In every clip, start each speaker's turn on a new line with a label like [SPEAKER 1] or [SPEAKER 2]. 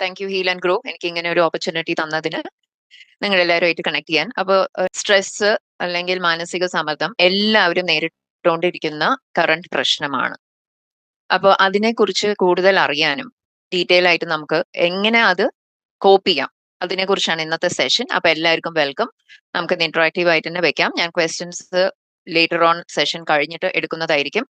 [SPEAKER 1] Thank you Heal and Grow എനിക്ക് ഇങ്ങനെ ഒരു ഓപ്പർച്യൂണിറ്റി തന്നതിന്. നിങ്ങൾ എല്ലാവരുമായിട്ട് കണക്ട് ചെയ്യാൻ. അപ്പോൾ സ്ട്രെസ് അല്ലെങ്കിൽ മാനസിക സമ്മർദ്ദം എല്ലാവരും നേരിട്ടുകൊണ്ടിരിക്കുന്ന കറണ്ട് പ്രശ്നമാണ്. അപ്പോൾ അതിനെക്കുറിച്ച് കൂടുതൽ അറിയാനും ഡീറ്റെയിൽ ആയിട്ട് നമുക്ക് എങ്ങനെ അത് കോപ്പ് ചെയ്യാം അതിനെക്കുറിച്ചാണ് ഇന്നത്തെ സെഷൻ. അപ്പൊ എല്ലാവർക്കും വെൽക്കം. നമുക്ക് ഇന്ററാക്റ്റീവ് ആയിട്ട് തന്നെ വെക്കാം. ഞാൻ ക്വസ്റ്റ്യൻസ് ലേറ്റർ ഓൺ സെഷൻ കഴിഞ്ഞിട്ട് എടുക്കുന്നതായിരിക്കും.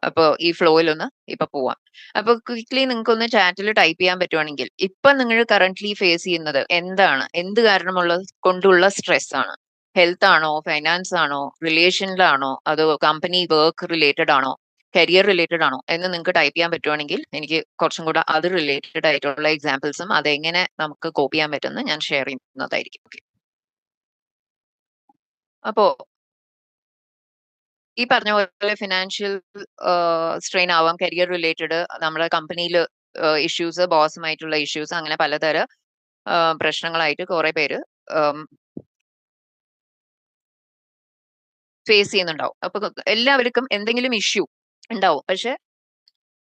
[SPEAKER 1] അപ്പോൾ ഈ ഫ്ലോയിൽ ഒന്ന് ഇപ്പൊ പോവാം. അപ്പൊ ക്വിക്ലി നിങ്ങൾക്ക് ഒന്ന് ചാറ്റിൽ ടൈപ്പ് ചെയ്യാൻ പറ്റുവാണെങ്കിൽ ഇപ്പൊ നിങ്ങൾ കറന്റ്ലി ഫേസ് ചെയ്യുന്നത് എന്താണ്, എന്ത് കാരണമുള്ള കൊണ്ടുള്ള സ്ട്രെസ് ആണ്? ഹെൽത്ത് ആണോ, ഫൈനാൻസ് ആണോ, റിലേഷനിലാണോ, അതോ കമ്പനി വർക്ക് റിലേറ്റഡ് ആണോ, കരിയർ റിലേറ്റഡ് ആണോ എന്ന് നിങ്ങൾക്ക് ടൈപ്പ് ചെയ്യാൻ പറ്റുവാണെങ്കിൽ എനിക്ക് കുറച്ചും കൂടെ അത് റിലേറ്റഡ് ആയിട്ടുള്ള എക്സാമ്പിൾസും അതെങ്ങനെ നമുക്ക് കോപ്പി ചെയ്യാൻ പറ്റുമെന്ന് ഞാൻ ഷെയർ ചെയ്യുന്നതായിരിക്കും. ഓക്കെ, അപ്പോ ഈ പറഞ്ഞ പോലെ ഫിനാൻഷ്യൽ സ്ട്രെയിൻ ആവാം, കരിയർ റിലേറ്റഡ്, നമ്മുടെ കമ്പനിയിൽ ഇഷ്യൂസ്, ബോസുമായിട്ടുള്ള ഇഷ്യൂസ്, അങ്ങനെ പലതരം പ്രശ്നങ്ങളായിട്ട് കുറെ പേര് ഫേസ് ചെയ്യുന്നുണ്ടാവും. അപ്പൊ എല്ലാവർക്കും എന്തെങ്കിലും ഇഷ്യൂ ഉണ്ടാവും. പക്ഷെ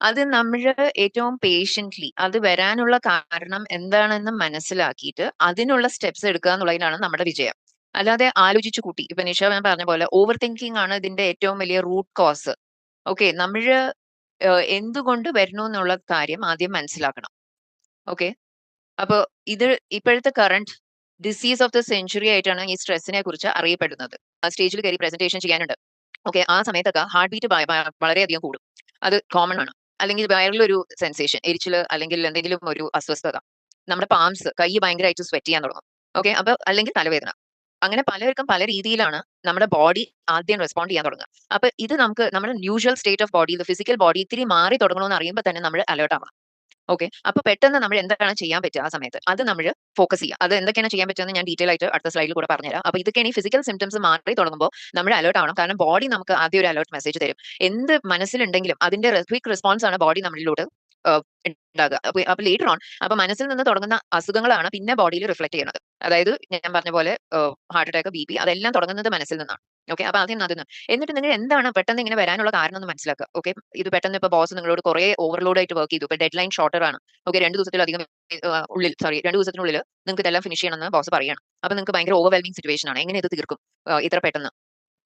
[SPEAKER 1] അത് നമ്മൾ ഏറ്റവും പേഷ്യന്റ്ലി അത് വരാനുള്ള കാരണം എന്താണെന്ന് മനസ്സിലാക്കിയിട്ട് അതിനുള്ള സ്റ്റെപ്സ് എടുക്കുക എന്നുള്ളതിനാണ് നമ്മുടെ വിജയം. അല്ലാതെ ആലോചിച്ചു കൂട്ടി, ഇപ്പൊ നിഷ ഞാൻ പറഞ്ഞ പോലെ ഓവർ തിങ്കിങ് ആണ് ഇതിന്റെ ഏറ്റവും വലിയ റൂട്ട് കോസ്. ഓക്കെ, നമ്മള് എന്തുകൊണ്ട് വരുന്നു എന്നുള്ള കാര്യം ആദ്യം മനസ്സിലാക്കണം. ഓക്കെ, അപ്പൊ ഇത് ഇപ്പോഴത്തെ current disease of the century ആയിട്ടാണ് ഈ സ്ട്രെസ്സിനെ കുറിച്ച് അറിയപ്പെടുന്നത്. ആ സ്റ്റേജിൽ കയറി പ്രസന്റേഷൻ ചെയ്യാനുണ്ട്. ഓക്കെ, ആ സമയത്തൊക്കെ ഹാർട്ട് ബീറ്റ് വളരെയധികം കൂടും. അത് കോമൺ ആണ്. അല്ലെങ്കിൽ വയറിലൊരു സെൻസേഷൻ, എരിച്ചില്, അല്ലെങ്കിൽ എന്തെങ്കിലും ഒരു അസ്വസ്ഥത, നമ്മുടെ പാംസ്, കൈ ഭയങ്കരമായിട്ട് സ്വെറ്റ് ചെയ്യാൻ തുടങ്ങും. ഓക്കെ, അപ്പൊ അല്ലെങ്കിൽ തലവേദന, അങ്ങനെ പലർക്കും പല രീതിയിലാണ് നമ്മുടെ ബോഡി ആദ്യം റെസ്പോണ്ട് ചെയ്യാൻ തുടങ്ങുക. അപ്പൊ ഇത് നമുക്ക് നമ്മുടെ usual state of body, physical body ഇത്തിരി മാറി തുടങ്ങണമെന്ന് അറിയുമ്പോൾ തന്നെ നമ്മൾ അലേർട്ട് ആവണം. ഓക്കെ, അപ്പൊ പെട്ടെന്ന് നമ്മൾ എന്താണ് ചെയ്യാൻ പറ്റുക ആ സമയത്ത്, അത് നമ്മൾ ഫോക്കസ് ചെയ്യുക. അത് എന്തൊക്കെയാണ് ചെയ്യാൻ പറ്റുമെന്ന് ഞാൻ ഡീറ്റെയിൽ ആയിട്ട് അടുത്ത സ്ലൈഡിൽ കൂടെ പറഞ്ഞുതരാം. അപ്പൊ ഇതൊക്കെയാണ് ഈ ഫിസിക്കൽ സിംറ്റംസ് മാറി തുടങ്ങുമ്പോൾ നമ്മൾ അലേർട്ട് ആവണം. കാരണം ബോഡി നമുക്ക് ആദ്യം ഒരു അലേർട്ട് മെസ്സേജ് തരും. എന്ത് മനസ്സിലുണ്ടെങ്കിലും അതിന്റെ ക്വിക്ക് റെസ്പോൺസ് ആണ് ബോഡി നമ്മളിലോട്ട് ഉണ്ടാകുക. അപ്പൊ ലേറ്റർ ഓൺ, അപ്പൊ മനസ്സിൽ നിന്ന് തുടങ്ങുന്ന അസുഖങ്ങളാണ് പിന്നെ ബോഡിയിൽ റിഫ്ലക്ട് ചെയ്യുന്നത്. അതായത് ഞാൻ പറഞ്ഞ പോലെ ഹാർട്ട് അറ്റാക്ക്, ബി പി, അതെല്ലാം തുടങ്ങുന്നത് മനസ്സിൽ നിന്നാണ്. ഓക്കെ, അപ്പൊ ആദ്യം അതിന് എന്നിട്ട് നിങ്ങൾ എന്താണ് പെട്ടെന്ന് ഇങ്ങനെ വരാനുള്ള കാരണം എന്ന് മനസ്സിലാക്കുക. ഓക്കെ, ഇത് പെട്ടെന്ന് ഇപ്പൊ ബോസ് നിങ്ങളോട് കുറെ ഓവർലോഡ് ആയിട്ട് വർക്ക് ചെയ്തു, ഇപ്പൊ ഡെഡ് ലൈൻ ഷോർട്ടർ ആണ്. ഓക്കെ, 2 ദിവസത്തിലധികം രണ്ട് ദിവസത്തിനുള്ളിൽ നിങ്ങൾക്ക് ഇതെല്ലാം ഫിനിഷ് ചെയ്യണമെന്ന് ബോസ് പറയണം. അപ്പൊ നിങ്ങൾക്ക് ഭയങ്കര ഓവർവെൽമിംഗ് സിറ്റുവേഷൻ ആണ്. എങ്ങനെ ഇത് തീർക്കും ഇത്ര പെട്ടെന്ന്,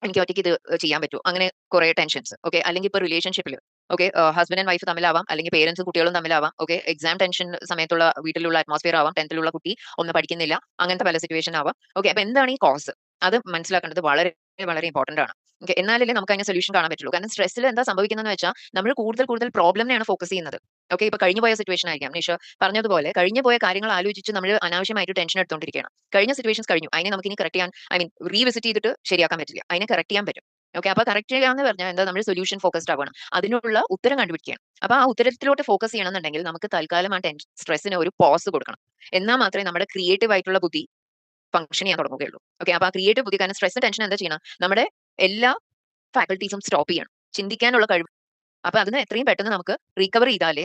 [SPEAKER 1] എനിക്ക് ഒറ്റയ്ക്ക് ഇത് ചെയ്യാൻ പറ്റുമോ, അങ്ങനെ കുറെ ടെൻഷൻസ്. ഓക്കെ, അല്ലെങ്കിൽ ഇപ്പൊ റിലേഷൻഷിപ്പിൽ, ഓക്കെ, ഹസ്ബൻഡ് ആൻഡ് വൈഫ് തമ്മിലാവാം, അല്ലെങ്കിൽ പേരൻസും കുട്ടികളും തമ്മിലാവാം. ഓക്കെ, എക്സാം ടെൻഷൻ സമയത്തുള്ള വീട്ടിലുള്ള അറ്റ്മോസ്ഫിയർ ആവാം, 10th കുട്ടി ഒന്നും പഠിക്കുന്നില്ല, അങ്ങനത്തെ പല സിറ്റുവേഷൻ ആവാം. ഓക്കെ, അപ്പൊ എന്താണ് ഈ കോസ്, അത് മനസ്സിലാക്കേണ്ടത് വളരെ വളരെ ഇമ്പോർട്ടന്റ് ആണ്. ഓക്കെ, എന്നാലല്ലേ നമുക്ക് അതിന് സൊല്യൂഷൻ കാണാൻ പറ്റുള്ളൂ. കാരണം സ്ട്രെസ്സിൽ എന്താ സംഭവിക്കുന്നതെന്ന് വെച്ചാൽ നമ്മൾ കൂടുതൽ കൂടുതൽ പ്രോബ്ലമിനെയാണ് ഫോക്കസ് ചെയ്യുന്നത്. ഓക്കെ, ഇപ്പൊ കഴിഞ്ഞു പോയ സിറ്റുവേഷൻ ആയിരിക്കാം. നിഷ പറഞ്ഞതുപോലെ കഴിഞ്ഞു പോയ കാര്യങ്ങൾ ആലോചിച്ച് നമ്മൾ അനാവശ്യമായിട്ട് ടെൻഷൻ എടുത്തുകൊണ്ടിരിക്കുകയാണ്. കഴിഞ്ഞ സിറ്റുവേഷൻസ് കഴിഞ്ഞു, അതിനെ നമുക്ക് ഇനി കറക്റ്റ് ചെയ്യാൻ, ഐ മീൻ റീവിസിറ്റ് ചെയ്തിട്ട് ശരിയാക്കാൻ പറ്റില്ല, അതിനെ കറക്റ്റ് ചെയ്യാൻ പറ്റും. ഓക്കെ, അപ്പൊ കറക്റ്റ് ചെയ്യാന്ന് പറഞ്ഞാൽ എന്താ, നമ്മൾ സൊല്യൂഷൻ ഫോക്കസ്ഡ് ആവണം, അതിനുള്ള ഉത്തരം കണ്ടുപിടിക്കുകയാണ്. അപ്പൊ ആ ഉത്തരത്തിലോട്ട് ഫോക്കസ് ചെയ്യണമെന്നുണ്ടെങ്കിൽ നമുക്ക് തൽക്കാലം ആ സ്ട്രെസ്സിന് ഒരു പോസ് കൊടുക്കണം. എന്നാൽ മാത്രമേ നമ്മുടെ ക്രിയേറ്റീവ് ആയിട്ടുള്ള ബുദ്ധി ഫംഗ്ഷൻ ചെയ്യാൻ തുടങ്ങുകയുള്ളൂ. ഓക്കെ, അപ്പൊ ആ ക്രിയേറ്റീവ് ബുദ്ധി, കാരണം സ്ട്രെസ് ടെൻഷൻ എന്താ ചെയ്യണം, നമ്മുടെ എല്ലാ ഫാക്കൽറ്റീസും സ്റ്റോപ്പ് ചെയ്യണം, ചിന്തിക്കാനുള്ള കഴിവ്. അപ്പൊ അതിന് എത്രയും പെട്ടെന്ന് നമുക്ക് റീകവർ ചെയ്താലേ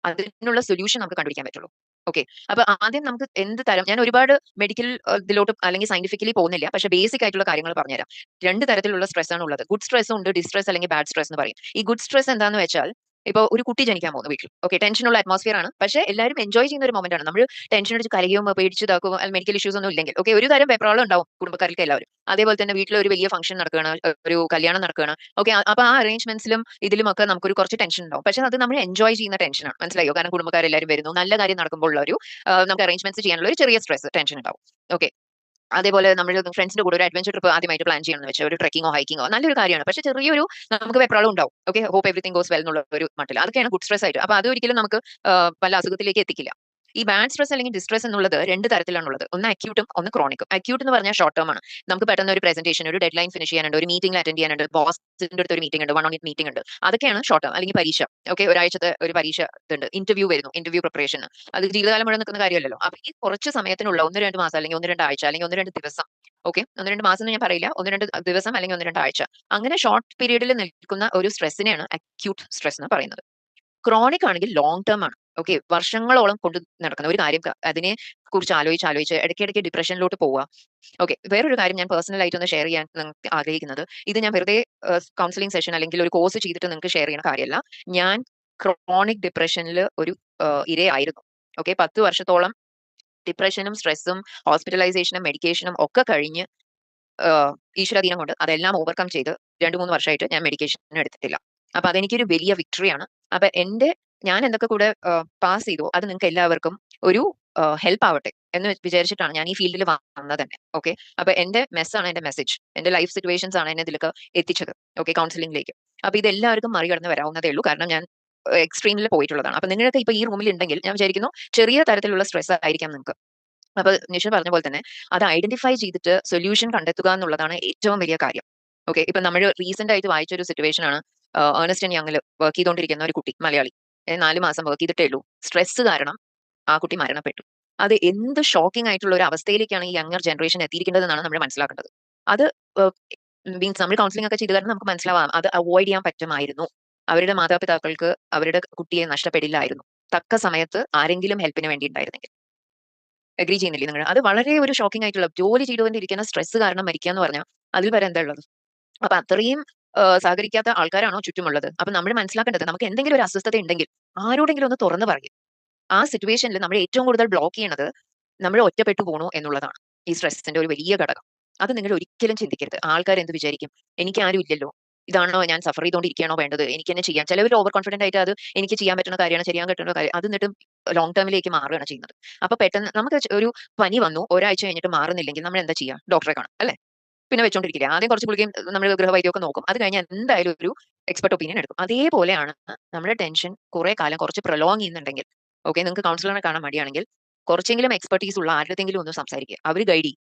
[SPEAKER 1] അതിനുള്ള സൊല്യൂഷൻ നമുക്ക് കണ്ടുപിടിക്കാൻ പറ്റുള്ളൂ. ഓക്കെ, അപ്പൊ ആദ്യം നമുക്ക് എന്ത് തരം, ഞാൻ ഒരുപാട് മെഡിക്കൽ ഇതിലോട്ട് അല്ലെങ്കിൽ സയന്റിഫിക്കലി പോകുന്നില്ല, പക്ഷെ ബേസിക് ആയിട്ടുള്ള കാര്യങ്ങൾ പറഞ്ഞുതരാം. 2 തരത്തിലുള്ള സ്ട്രെസ് ആണ് ഉള്ളത്. ഗുഡ് സ്ട്രെസ് ഉണ്ട്, ഡിസ്ട്രെസ് അല്ലെങ്കിൽ ബാഡ് സ്ട്രെസ് എന്ന് പറയും. ഈ ഗുഡ് സ്ട്രെസ് എന്താന്ന് വെച്ചാൽ, ഇപ്പൊ ഒരു കുട്ടി ജനിക്കാൻ പോകുന്നു വീട്ടിൽ. ഓക്കെ, ടെൻഷനുള്ള അറ്റ്മോസ്ഫിയർ ആണ്, പക്ഷേ എല്ലാവരും എൻജോയ് ചെയ്യുന്ന ഒരു മൊമെന്റ് ആണ്. നമ്മൾ ടെൻഷൻ അടിച്ച് കരയോ പേടിച്ച് ഇതാക്കും, മെഡിക്കൽ ഇഷ്യൂസ് ഒന്നും ഇല്ലെങ്കിൽ, ഓക്കെ, ഒരു തരം വെപ്രാളം ഉണ്ടാവും കുടുംബക്കാർക്ക് എല്ലാവരും. അതേപോലെ തന്നെ വീട്ടിൽ ഒരു വലിയ ഫംഗ്ഷൻ നടക്കുകയാണ്, ഒരു കല്യാണം നടക്കുകയാണ്. ഓക്കെ, അപ്പൊ ആ അറേഞ്ച്മെന്റ്സിലും ഇതിലുമൊക്കെ നമുക്കൊരു കുറച്ച് ടെൻഷൻ ഉണ്ടാവും. പക്ഷെ അത് നമ്മൾ എൻജോയ് ചെയ്യുന്ന ടെൻഷനാണ്, മനസ്സിലായോ? കാരണം കുടുംബക്കാരെല്ലാവരും വരുന്നു, നല്ല കാര്യം നടക്കുമ്പോൾ ഉള്ള ഒരു നമുക്ക് അറേഞ്ച്മെന്റ്സ് ചെയ്യാനുള്ള ഒരു ചെറിയ സ്ട്രെസ്, ടെൻഷൻ ഉണ്ടാവും. ഓക്കെ, അതേപോലെ നമ്മൾ ഫ്രണ്ട്സിന്റെ കൂടെ ഒരു അഡ്വഞ്ചർ ട്രിപ്പ് ആദ്യമായിട്ട് പ്ലാൻ ചെയ്യണമെന്ന് വെച്ചാൽ, ഒരു ട്രെക്കിങ്ങോ ഹൈക്കിങ്ങോ നല്ലൊരു കാര്യമാണ്. പക്ഷേ ചെറിയൊരു നമുക്ക് വെപ്രാളം ഉണ്ടാവും. Okay, hope everything goes well എന്നുള്ള ഒരു മട്ടിൽ, അതൊക്കെയാണ് ഗുഡ് സ്ട്രെസ് ആയിട്ട്. അപ്പൊ അത് ഒരിക്കലും നമുക്ക് പല അസുഖത്തിലേക്ക് എത്തിക്കില്ല. ഈ ബാഡ് സ്ട്രെസ് അല്ലെങ്കിൽ ഡിസ്ട്രെസ് എന്നുള്ളത് 2 തരത്തിലാണുള്ളത്. ഒന്ന് അക്യൂട്ടും ഒന്ന് ക്രോണിക്കും. അക്യൂട്ട് എന്ന് പറഞ്ഞാൽ ഷോർട്ട് ടേം ആണ്. നമുക്ക് പെട്ടെന്ന് ഒരു പ്രസന്റേഷൻ, ഒരു ഡെഡ് ലൈൻ ഫിനിഷ് ചെയ്യാനുണ്ട്, ഒരു മീറ്റിംഗിൽ അറ്റൻഡ് ചെയ്യാനുണ്ട്, ബോസിന്റെ അടുത്ത് ഒരു മീറ്റിംഗ് ഉണ്ട്, 1-on-1 മീറ്റിംഗ് ഉണ്ട്, അതൊക്കെയാണ് ഷോർട്ട് ടേം. അല്ലെങ്കിൽ പരീക്ഷ, ഓക്കെ, ഒരാഴ്ചത്തെ ഒരു പരീക്ഷ ഉണ്ട്, ഇന്റർവ്യൂ വരുന്നു, ഇന്റർവ്യൂ പ്രിപ്പറേഷൻ, അത് ജീവിതകാലം മുഴുവൻ നിൽക്കുന്ന കാര്യമല്ലല്ലോ. അപ്പൊ ഈ കുറച്ച് സമയത്തിനുള്ള 1-2 മാസം, അല്ലെങ്കിൽ 1-2 ആഴ്ച, അല്ലെങ്കിൽ 1-2 ദിവസം, ഓക്കെ, 1-2 മാസം എന്ന് ഞാൻ പറയില്ല, 1-2 ദിവസം അല്ലെങ്കിൽ 1-2 ആഴ്ച, അങ്ങനെ ഷോർട്ട് പീരീഡിൽ നിൽക്കുന്ന ഒരു സ്ട്രെസ്സിനെയാണ് അക്യൂട്ട് സ്ട്രെസ് എന്ന് പറയുന്നത്. ക്രോണിക് ആണെങ്കിൽ ലോങ് ടേം ആണ്. ഓക്കെ, വർഷങ്ങളോളം കൊണ്ട് നടക്കുന്ന ഒരു കാര്യം, അതിനെ കുറിച്ച് ആലോചിച്ച് ആലോചിച്ച് ഇടയ്ക്കിടയ്ക്ക് ഡിപ്രഷനിലോട്ട് പോവുക. ഓക്കെ, വേറൊരു കാര്യം ഞാൻ പേഴ്സണൽ ആയിട്ട് ഒന്ന് ഷെയർ ചെയ്യാൻ നിങ്ങൾക്ക് ആഗ്രഹിക്കുന്നത്, ഇത് ഞാൻ വെറുതെ കൗൺസിലിംഗ് സെഷൻ അല്ലെങ്കിൽ ഒരു കോഴ്സ് ചെയ്തിട്ട് നിങ്ങൾക്ക് ഷെയർ ചെയ്യുന്ന കാര്യമല്ല. ഞാൻ ക്രോണിക് ഡിപ്രഷനിൽ ഒരു ഇരയായിരുന്നു. ഓക്കെ, 10 വർഷത്തോളം ഡിപ്രഷനും സ്ട്രെസ്സും ഹോസ്പിറ്റലൈസേഷനും മെഡിക്കേഷനും ഒക്കെ കഴിഞ്ഞ് ഈശ്വരാധീനം കൊണ്ട് അതെല്ലാം ഓവർകം ചെയ്ത് 2-3 വർഷമായിട്ട് ഞാൻ മെഡിക്കേഷൻ എടുത്തിട്ടില്ല. അപ്പൊ അതെനിക്കൊരു വലിയ വിക്ടറിയാണ്. അപ്പൊ ഞാൻ എന്തൊക്കെ കൂടെ പാസ് ചെയ്തു അത് നിങ്ങൾക്ക് എല്ലാവർക്കും ഒരു ഹെൽപ്പ് ആവട്ടെ എന്ന് വിചാരിച്ചിട്ടാണ് ഞാൻ ഈ ഫീൽഡിൽ വന്നത് തന്നെ. ഓക്കെ, അപ്പൊ എന്റെ മെസ്സാണ് എന്റെ മെസ്സേജ്, എന്റെ ലൈഫ് സിറ്റുവേഷൻസ് ആണ് എന്നെ ഇതിലേക്ക് എത്തിച്ചത്. ഓക്കെ, കൗൺസിലിംഗിലേക്ക്. അപ്പൊ ഇത് എല്ലാവർക്കും മറികടന്ന് വരാവുന്നതേ ഉള്ളൂ, കാരണം ഞാൻ എക്സ്ട്രീമിൽ പോയിട്ടുള്ളതാണ്. അപ്പൊ നിങ്ങൾക്ക് ഇപ്പൊ ഈ റൂമിൽ ഉണ്ടെങ്കിൽ ഞാൻ വിചാരിക്കുന്നു ചെറിയ തരത്തിലുള്ള സ്ട്രെസ് ആയിരിക്കാം നിങ്ങൾക്ക്. അപ്പൊ നിഷ പറഞ്ഞ പോലെ തന്നെ അത് ഐഡന്റിഫൈ ചെയ്തിട്ട് സൊല്യൂഷൻ കണ്ടെത്തുക എന്നുള്ളതാണ് ഏറ്റവും വലിയ കാര്യം. ഓക്കെ, ഇപ്പൊ നമ്മൾ റീസെന്റ് ആയിട്ട് വായിച്ച ഒരു സിറ്റുവേഷൻ ആണ്. ഏർണസ്റ്റ് ആൻഡ് യങ്ങിൽ വർക്ക് ചെയ്തുകൊണ്ടിരിക്കുന്ന ഒരു കുട്ടി, മലയാളി, 4 മാസം വർക്ക് ചെയ്തിട്ടേ ഉള്ളൂ, സ്ട്രെസ് കാരണം ആ കുട്ടി മരണപ്പെട്ടു. അത് എന്ത് ഷോക്കിംഗ് ആയിട്ടുള്ള ഒരു അവസ്ഥയിലേക്കാണ് ഈ യങ്ങർ ജനറേഷൻ എത്തിയിരിക്കേണ്ടതെന്നാണ് നമ്മൾ മനസ്സിലാക്കേണ്ടത്. അത് മീൻസ് നമ്മൾ കൗൺസിലിംഗ് ഒക്കെ ചെയ്ത് കാരണം നമുക്ക് മനസ്സിലാവാം അത് അവോയ്ഡ് ചെയ്യാൻ പറ്റുമായിരുന്നു. അവരുടെ മാതാപിതാക്കൾക്ക് അവരുടെ കുട്ടിയെ നഷ്ടപ്പെടില്ലായിരുന്നു, തക്ക സമയത്ത് ആരെങ്കിലും ഹെൽപ്പിന് വേണ്ടി ഉണ്ടായിരുന്നെങ്കിൽ. അഗ്രി ചെയ്യുന്നില്ലേ നിങ്ങൾ? അത് വളരെ ഒരു ഷോക്കിംഗ് ആയിട്ടുള്ള, ജോലി ചെയ്തുകൊണ്ടിരിക്കുന്ന സ്ട്രെസ് കാരണം മരിക്കുക എന്ന് പറഞ്ഞാൽ അതിൽ വരെ എന്താ ഉള്ളത്? അപ്പൊ അത്രയും സഹകരിക്കാത്ത ആൾക്കാരാണോ ചുറ്റുമുള്ളത്? അപ്പൊ നമ്മൾ മനസ്സിലാക്കേണ്ടത് നമുക്ക് എന്തെങ്കിലും ഒരു അസ്വസ്ഥത ഉണ്ടെങ്കിൽ ആരോടെങ്കിലും ഒന്ന് തുറന്നു പറയും. ആ സിറ്റുവേഷനിൽ നമ്മൾ ഏറ്റവും കൂടുതൽ ബ്ലോക്ക് ചെയ്യണത് നമ്മൾ ഒറ്റപ്പെട്ടു പോണു എന്നുള്ളതാണ് ഈ സ്ട്രെസ്സിന്റെ ഒരു വലിയ ഘടകം. അത് നിങ്ങൾ ഒരിക്കലും ചിന്തിക്കരുത്. ആൾക്കാർ എന്ത് വിചാരിക്കും, എനിക്ക് ആരും ഇല്ലല്ലോ, ഇതാണോ ഞാൻ സഫർ ചെയ്തുകൊണ്ടിരിക്കുകയാണോ വേണ്ടത്, എനിക്ക് തന്നെ ചെയ്യാം. ചിലവർ ഓവർ കോൺഫിഡന്റ് ആയിട്ട് അത് എനിക്ക് ചെയ്യാൻ പറ്റുന്ന കാര്യമാണ്, ചെയ്യാൻ പറ്റുന്ന കാര്യം, അത് എന്നിട്ട് ലോങ് ടേമിലേക്ക് മാറുകയാണ് ചെയ്യുന്നത്. അപ്പൊ പെട്ടെന്ന് നമുക്ക് ഒരു പനി വന്നു, ഒരാഴ്ച കഴിഞ്ഞിട്ട് മാറുന്നില്ലെങ്കിൽ നമ്മൾ എന്താ ചെയ്യുക? ഡോക്ടറെ കാണും അല്ലെ? പിന്നെ വെച്ചോണ്ടിരിക്കില്ല. ആദ്യം കുറച്ച് ഗുളികയും നമ്മൾ ഗൃഹവൈദ്യമൊക്കെ നോക്കും, അത് കഴിഞ്ഞാൽ എന്തായാലും ഒരു എക്സ്പെർട്ട് ഒപ്പീനിയൻ എടുക്കും. അതേപോലെയാണ് നമ്മുടെ ടെൻഷൻ കുറെ കാലം കുറച്ച് പ്രൊലോങ് ചെയ്യുന്നുണ്ടെങ്കിൽ, ഓക്കെ, നിങ്ങൾക്ക് കൗൺസിലറിനെ കാണാൻ മടിയാണെങ്കിൽ കുറച്ചെങ്കിലും എക്സ്പെർട്ടീസ് ഉള്ള ആരുടെങ്കിലും ഒന്ന് സംസാരിക്കുക, അവർ ഗൈഡ് ചെയ്യും.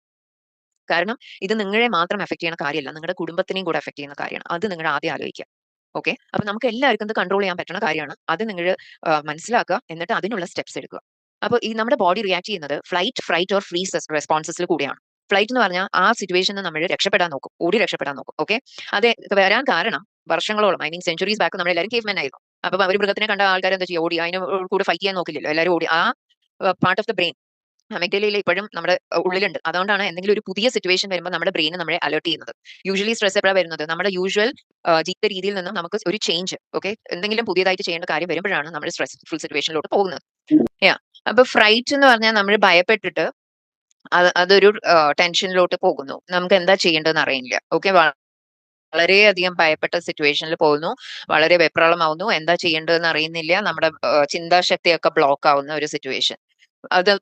[SPEAKER 1] കാരണം ഇത് നിങ്ങളെ മാത്രം എഫക്ട് ചെയ്യുന്ന കാര്യമല്ല, നിങ്ങളുടെ കുടുംബത്തിനെയും കൂടെ എഫക്ട് ചെയ്യുന്ന കാര്യമാണ്. അത് നിങ്ങൾ ആദ്യം ആലോചിക്കുക. ഓക്കെ, അപ്പൊ നമുക്ക് എല്ലാവർക്കും ഇത് കൺട്രോൾ ചെയ്യാൻ പറ്റുന്ന കാര്യമാണ്. അത് നിങ്ങൾ മനസ്സിലാക്കുക, എന്നിട്ട് അതിനുള്ള സ്റ്റെപ്സ് എടുക്കുക. അപ്പൊ ഈ നമ്മുടെ ബോഡി റിയാക്ട് ചെയ്യുന്നത് ഫ്ലൈറ്റ്, ഫ്രൈറ്റ് ഓർ ഫ്രീസ് റെസ്പോൺസസിൽ കൂടിയാണ്. ഫ്ലൈറ്റ് എന്ന് പറഞ്ഞാൽ ആ സിറ്റുവേഷനിൽ നമ്മൾ രക്ഷപ്പെടാൻ നോക്കും, ഓടി രക്ഷപ്പെടാൻ നോക്കും. ഓക്കെ, അത് വരാൻ കാരണം വർഷങ്ങളോളം, ഐ മീൻ സെഞ്ചുറീസ് ബാക്ക് നമ്മൾ എല്ലാവരും കേവ്മെൻ ആയിരുന്നു. അപ്പൊ അവർ മൃഗത്തിനെ കണ്ട ആൾക്കാർ എന്താ ചെയ്യുക? ഓടി, അതിന് കൂടെ ഫൈറ്റ് ചെയ്യാൻ നോക്കില്ലല്ലോ, എല്ലാവരും ഓടി. ആ പാർട്ട് ഓഫ് ദ ബ്രെയിൻ അമിഗ്ഡലയിൽ ഇപ്പോഴും നമ്മുടെ ഉള്ളിലുണ്ട്. അതുകൊണ്ടാണ് എന്തെങ്കിലും ഒരു പുതിയ സിറ്റുവേഷൻ വരുമ്പോൾ നമ്മുടെ ബ്രെയിൻ നമ്മളെ അലേർട്ട് ചെയ്യുന്നത്. യൂഷ്വലി സ്ട്രെസ് എപ്പോഴാണ് വരുന്നത്? നമ്മുടെ യൂഷ്വൽ ജീവിത രീതിയിൽ നിന്നും നമുക്ക് ഒരു ചേഞ്ച്, ഓക്കെ, എന്തെങ്കിലും പുതിയതായിട്ട് ചെയ്യേണ്ട കാര്യം വരുമ്പോഴാണ് നമ്മൾ സ്ട്രെസ്ഫുൾ സിറ്റുവേഷനിലോട്ട് പോകുന്നത്. യാ, അപ്പൊ ഫ്രൈറ്റ് എന്ന് പറഞ്ഞാൽ നമ്മൾ ഭയപ്പെട്ടിട്ട് അതൊരു ടെൻഷനിലോട്ട് പോകുന്നു, നമുക്ക് എന്താ ചെയ്യേണ്ടതെന്ന് അറിയില്ല. ഓക്കെ, വളരെയധികം ഭയപ്പെട്ട സിറ്റുവേഷനിൽ പോകുന്നു, വളരെ വെപ്രാളമാവുന്നു, എന്താ ചെയ്യേണ്ടതെന്ന് അറിയുന്നില്ല, നമ്മുടെ ചിന്താശക്തിയൊക്കെ ബ്ലോക്ക് ആവുന്ന ഒരു സിറ്റുവേഷൻ.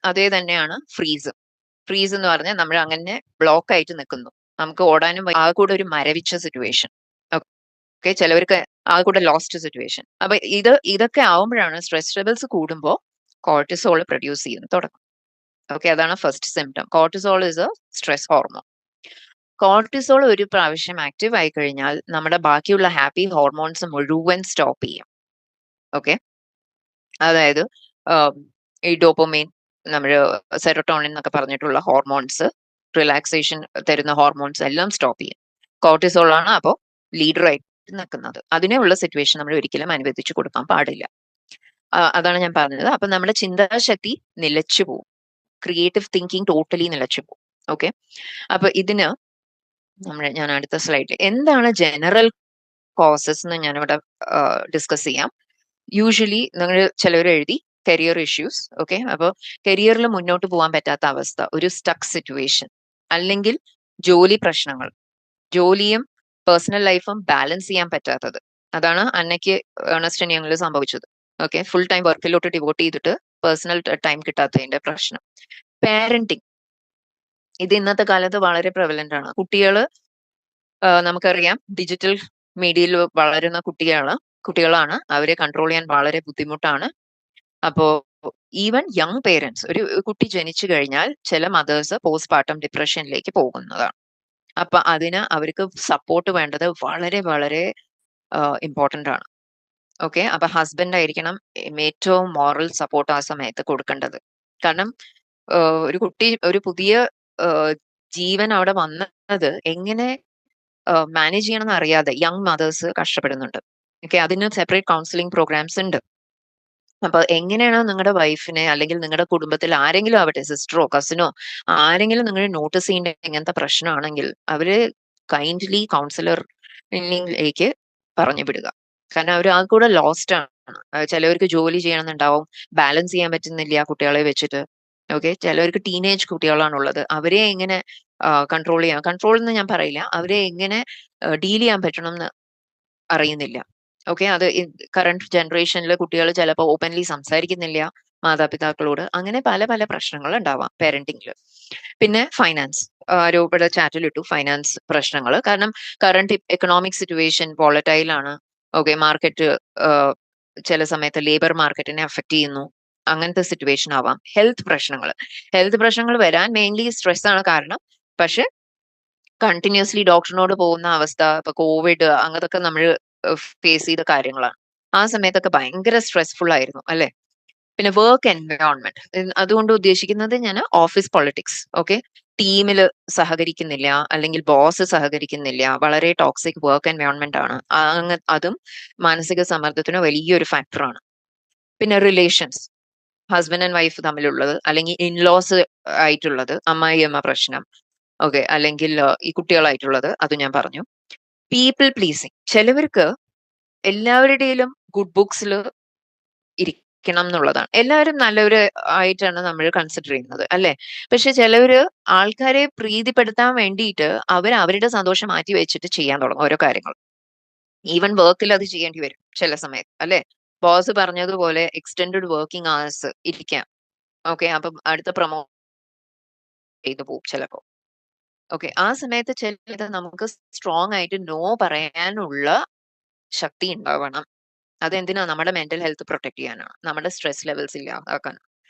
[SPEAKER 1] അതേ തന്നെയാണ് ഫ്രീസ്. ഫ്രീസ് എന്ന് പറഞ്ഞാൽ നമ്മൾ അങ്ങനെ ബ്ലോക്ക് ആയിട്ട് നിൽക്കുന്നു, നമുക്ക് ഓടാനും ആ കൂടെ ഒരു മരവിച്ച സിറ്റുവേഷൻ. ഓക്കെ, ചിലവർക്ക് ആ കൂടെ ലോസ്റ്റ് സിറ്റുവേഷൻ. അപ്പൊ ഇതൊക്കെ ആവുമ്പോഴാണ് സ്ട്രെസ് ലെവൽസ് കൂടുമ്പോൾ കോർട്ടിസോൾ പ്രൊഡ്യൂസ് ചെയ്യുന്നത് തുടങ്ങും. ഓക്കെ, അതാണ് first symptom. Cortisol is A stress hormone. Cortisol ഒരു പ്രാവശ്യം ആക്റ്റീവ് ആയി കഴിഞ്ഞാൽ നമ്മുടെ ബാക്കിയുള്ള ഹാപ്പി ഹോർമോൺസ് മുഴുവൻ സ്റ്റോപ്പ് ചെയ്യും. ഓക്കെ, അതായത് ഈ ഡോപ്പമൈൻ, നമ്മൾ സെറോട്ടോണിൻ എന്നൊക്കെ പറഞ്ഞിട്ടുള്ള ഹോർമോൺസ്, റിലാക്സേഷൻ തരുന്ന ഹോർമോൺസ് എല്ലാം സ്റ്റോപ്പ് ചെയ്യും. കോർട്ടിസോൾ ആണ് അപ്പോൾ ലീഡറായിട്ട് നിൽക്കുന്നത്. അതിനുള്ള സിറ്റുവേഷൻ നമ്മൾ ഒരിക്കലും അനുവദിച്ചു കൊടുക്കാൻ പാടില്ല. അതാണ് ഞാൻ പറഞ്ഞത്. അപ്പൊ നമ്മുടെ ചിന്താശക്തി നിലച്ചു പോകും, ക്രിയേറ്റീവ് തിങ്കിങ് ടോട്ടലി നിലച്ചു പോകും. ഓക്കെ, അപ്പൊ ഇതിന് ഞാൻ അടുത്ത സ്ലൈഡിൽ എന്താണ് ജനറൽ കോസസ് എന്ന് ഞാനിവിടെ ഡിസ്കസ് ചെയ്യാം. യൂഷ്വലി നിങ്ങൾ ചിലവർ എഴുതി കരിയർ ഇഷ്യൂസ്. ഓക്കെ, അപ്പോൾ കരിയറിൽ മുന്നോട്ട് പോകാൻ പറ്റാത്ത അവസ്ഥ, ഒരു സ്റ്റക്ക് സിറ്റുവേഷൻ, അല്ലെങ്കിൽ ജോലി പ്രശ്നങ്ങൾ, ജോലിയും പേഴ്സണൽ ലൈഫും ബാലൻസ് ചെയ്യാൻ പറ്റാത്തത്. അതാണ് അന്നയ്ക്ക് ഏർണസ്റ്റ് ആൻഡ് യങ്ങിൽ സംഭവിച്ചത്. ഓക്കെ, ഫുൾ ടൈം വർക്കിലോട്ട് ഡിവോട്ട് ചെയ്തിട്ട് പേഴ്സണൽ ടൈം കിട്ടാത്തതിന്റെ പ്രശ്നം. പാരന്റിങ്, ഇത് ഇന്നത്തെ കാലത്ത് വളരെ പ്രവലന്റ് ആണ്. കുട്ടികള് നമുക്കറിയാം ഡിജിറ്റൽ മീഡിയയിൽ വളരുന്ന കുട്ടികളാണ്, അവരെ കൺട്രോൾ ചെയ്യാൻ വളരെ ബുദ്ധിമുട്ടാണ്. അപ്പോ ഈവൻ യങ് പേരൻസ്, ഒരു കുട്ടി ജനിച്ചു കഴിഞ്ഞാൽ ചില മദേഴ്സ് പോസ്റ്റ്പാർട്ടം ഡിപ്രഷനിലേക്ക് പോകുന്നതാണ്. അപ്പൊ അതിന് അവർക്ക് സപ്പോർട്ട് വേണ്ടത് വളരെ വളരെ ഇമ്പോർട്ടന്റ് ആണ്. ഓക്കെ, അപ്പൊ ഹസ്ബൻഡ് ആയിരിക്കണം ഏറ്റവും മോറൽ സപ്പോർട്ട് ആ സമയത്ത് കൊടുക്കേണ്ടത്. കാരണം ഒരു പുതിയ ജീവൻ അവിടെ വന്നത് എങ്ങനെ മാനേജ് ചെയ്യണം എന്ന് അറിയാതെ യങ് മദേഴ്സ് കഷ്ടപ്പെടുന്നുണ്ട്. ഓക്കെ, അതിന് സെപ്പറേറ്റ് കൗൺസിലിംഗ് പ്രോഗ്രാംസ് ഉണ്ട്. അപ്പൊ എങ്ങനെയാണോ നിങ്ങളുടെ വൈഫിനെ അല്ലെങ്കിൽ നിങ്ങളുടെ കുടുംബത്തിൽ ആരെങ്കിലും ആവട്ടെ, സിസ്റ്ററോ കസിനോ ആരെങ്കിലും നിങ്ങൾ നോട്ടീസ് ചെയ്യേണ്ട ഇങ്ങനത്തെ പ്രശ്നമാണെങ്കിൽ അവര് കൈൻഡ്ലി കൗൺസിലറിലേക്ക് പറഞ്ഞു വിടുക. കാരണം അവർ ആ കൂടെ ലോസ്റ്റ് ആണ്. ചിലവർക്ക് ജോലി ചെയ്യണമെന്നുണ്ടാവും, ബാലൻസ് ചെയ്യാൻ പറ്റുന്നില്ല കുട്ടികളെ വെച്ചിട്ട്. ഓക്കെ, ചിലവർക്ക് ടീനേജ് കുട്ടികളാണുള്ളത്. അവരെ എങ്ങനെ കൺട്രോൾ ചെയ്യാം, കൺട്രോൾ എന്ന് ഞാൻ പറയില്ല, അവരെ എങ്ങനെ ഡീൽ ചെയ്യാൻ പറ്റണം എന്ന് അറിയുന്നില്ല. ഓക്കെ, അത് കറണ്ട് ജനറേഷനിൽ കുട്ടികൾ ചിലപ്പോൾ ഓപ്പൺലി സംസാരിക്കുന്നില്ല മാതാപിതാക്കളോട്. അങ്ങനെ പല പല പ്രശ്നങ്ങൾ ഉണ്ടാവാം പാരന്റിങ്ങിൽ. പിന്നെ ഫൈനാൻസ്, രൂപയുടെ ചാറ്റിലിട്ടു ഫൈനാൻസ് പ്രശ്നങ്ങൾ. കാരണം കറണ്ട് എക്കണോമിക് സിറ്റുവേഷൻ വോളറ്റൈൽ ആണ്. ഓക്കെ, മാർക്കറ്റ് ചില സമയത്ത് ലേബർ മാർക്കറ്റിനെ അഫക്ട് ചെയ്യുന്നു. അങ്ങനത്തെ സിറ്റുവേഷൻ ആവാം. ഹെൽത്ത് പ്രശ്നങ്ങൾ വരാൻ മെയിൻലി സ്ട്രെസ് ആണ് കാരണം. പക്ഷെ കണ്ടിന്യൂസ്ലി ഡോക്ടറിനോട് പോകുന്ന അവസ്ഥ, ഇപ്പൊ കോവിഡ് അങ്ങനത്തൊക്കെ നമ്മൾ ഫേസ് ചെയ്ത കാര്യങ്ങളാണ്. ആ സമയത്തൊക്കെ ഭയങ്കര സ്ട്രെസ്ഫുൾ ആയിരുന്നു അല്ലെ. പിന്നെ വർക്ക് എൻവയോൺമെന്റ്, അതുകൊണ്ട് ഉദ്ദേശിക്കുന്നത് ഞാൻ ഓഫീസ് പൊളിറ്റിക്സ്. ഓക്കെ, ടീമിൽ സഹകരിക്കുന്നില്ല, അല്ലെങ്കിൽ ബോസ് സഹകരിക്കുന്നില്ല, വളരെ ടോക്സിക് വർക്ക് എൻവയോൺമെന്റ് ആണ്. അതും മാനസിക സമ്മർദ്ദത്തിന് വലിയൊരു ഫാക്ടറാണ്. പിന്നെ റിലേഷൻസ്, ഹസ്ബൻഡ് ആൻഡ് വൈഫ് തമ്മിലുള്ളത്, അല്ലെങ്കിൽ ഇൻലോസ് ആയിട്ടുള്ളത്, അമ്മായിയമ്മ പ്രശ്നം. ഓക്കെ, അല്ലെങ്കിൽ ഈ കുട്ടികളായിട്ടുള്ളത്, അത് ഞാൻ പറഞ്ഞു. പീപ്പിൾ പ്ലീസിങ്, ചിലവർക്ക് എല്ലാവരുടെയിലും ഗുഡ് ബുക്സിൽ ഇരിക്കണം എന്നുള്ളതാണ്. എല്ലാവരും നല്ലവര് ആയിട്ടാണ് നമ്മൾ കൺസിഡർ ചെയ്യുന്നത് അല്ലെ. പക്ഷെ ചിലവര് ആൾക്കാരെ പ്രീതിപ്പെടുത്താൻ വേണ്ടിയിട്ട് അവരുടെ സന്തോഷം മാറ്റി വെച്ചിട്ട് ചെയ്യാൻ തുടങ്ങും ഓരോ കാര്യങ്ങൾ. ഈവൻ വർക്കിൽ അത് ചെയ്യേണ്ടി വരും ചില സമയത്ത് അല്ലെ. ബോസ് പറഞ്ഞതുപോലെ എക്സ്റ്റെൻഡഡ് വർക്കിംഗ് അവേഴ്സ് ഇരിക്കാം. ഓക്കെ, അപ്പം അടുത്ത പ്രൊമോ ചെയ്തു പോകും ചിലപ്പോ. ഓക്കെ, ആ സമയത്ത് ചിലത് നമുക്ക് സ്ട്രോങ് ആയിട്ട് നോ പറയാനുള്ള ശക്തി ഉണ്ടാവണം. അതെന്തിനാ? നമ്മുടെ മെന്റൽ ഹെൽത്ത് പ്രൊട്ടക്ട് ചെയ്യാനാണ്, നമ്മുടെ സ്ട്രെസ് ലെവൽസ് ഇല്ലാതാക്കാനാണ്.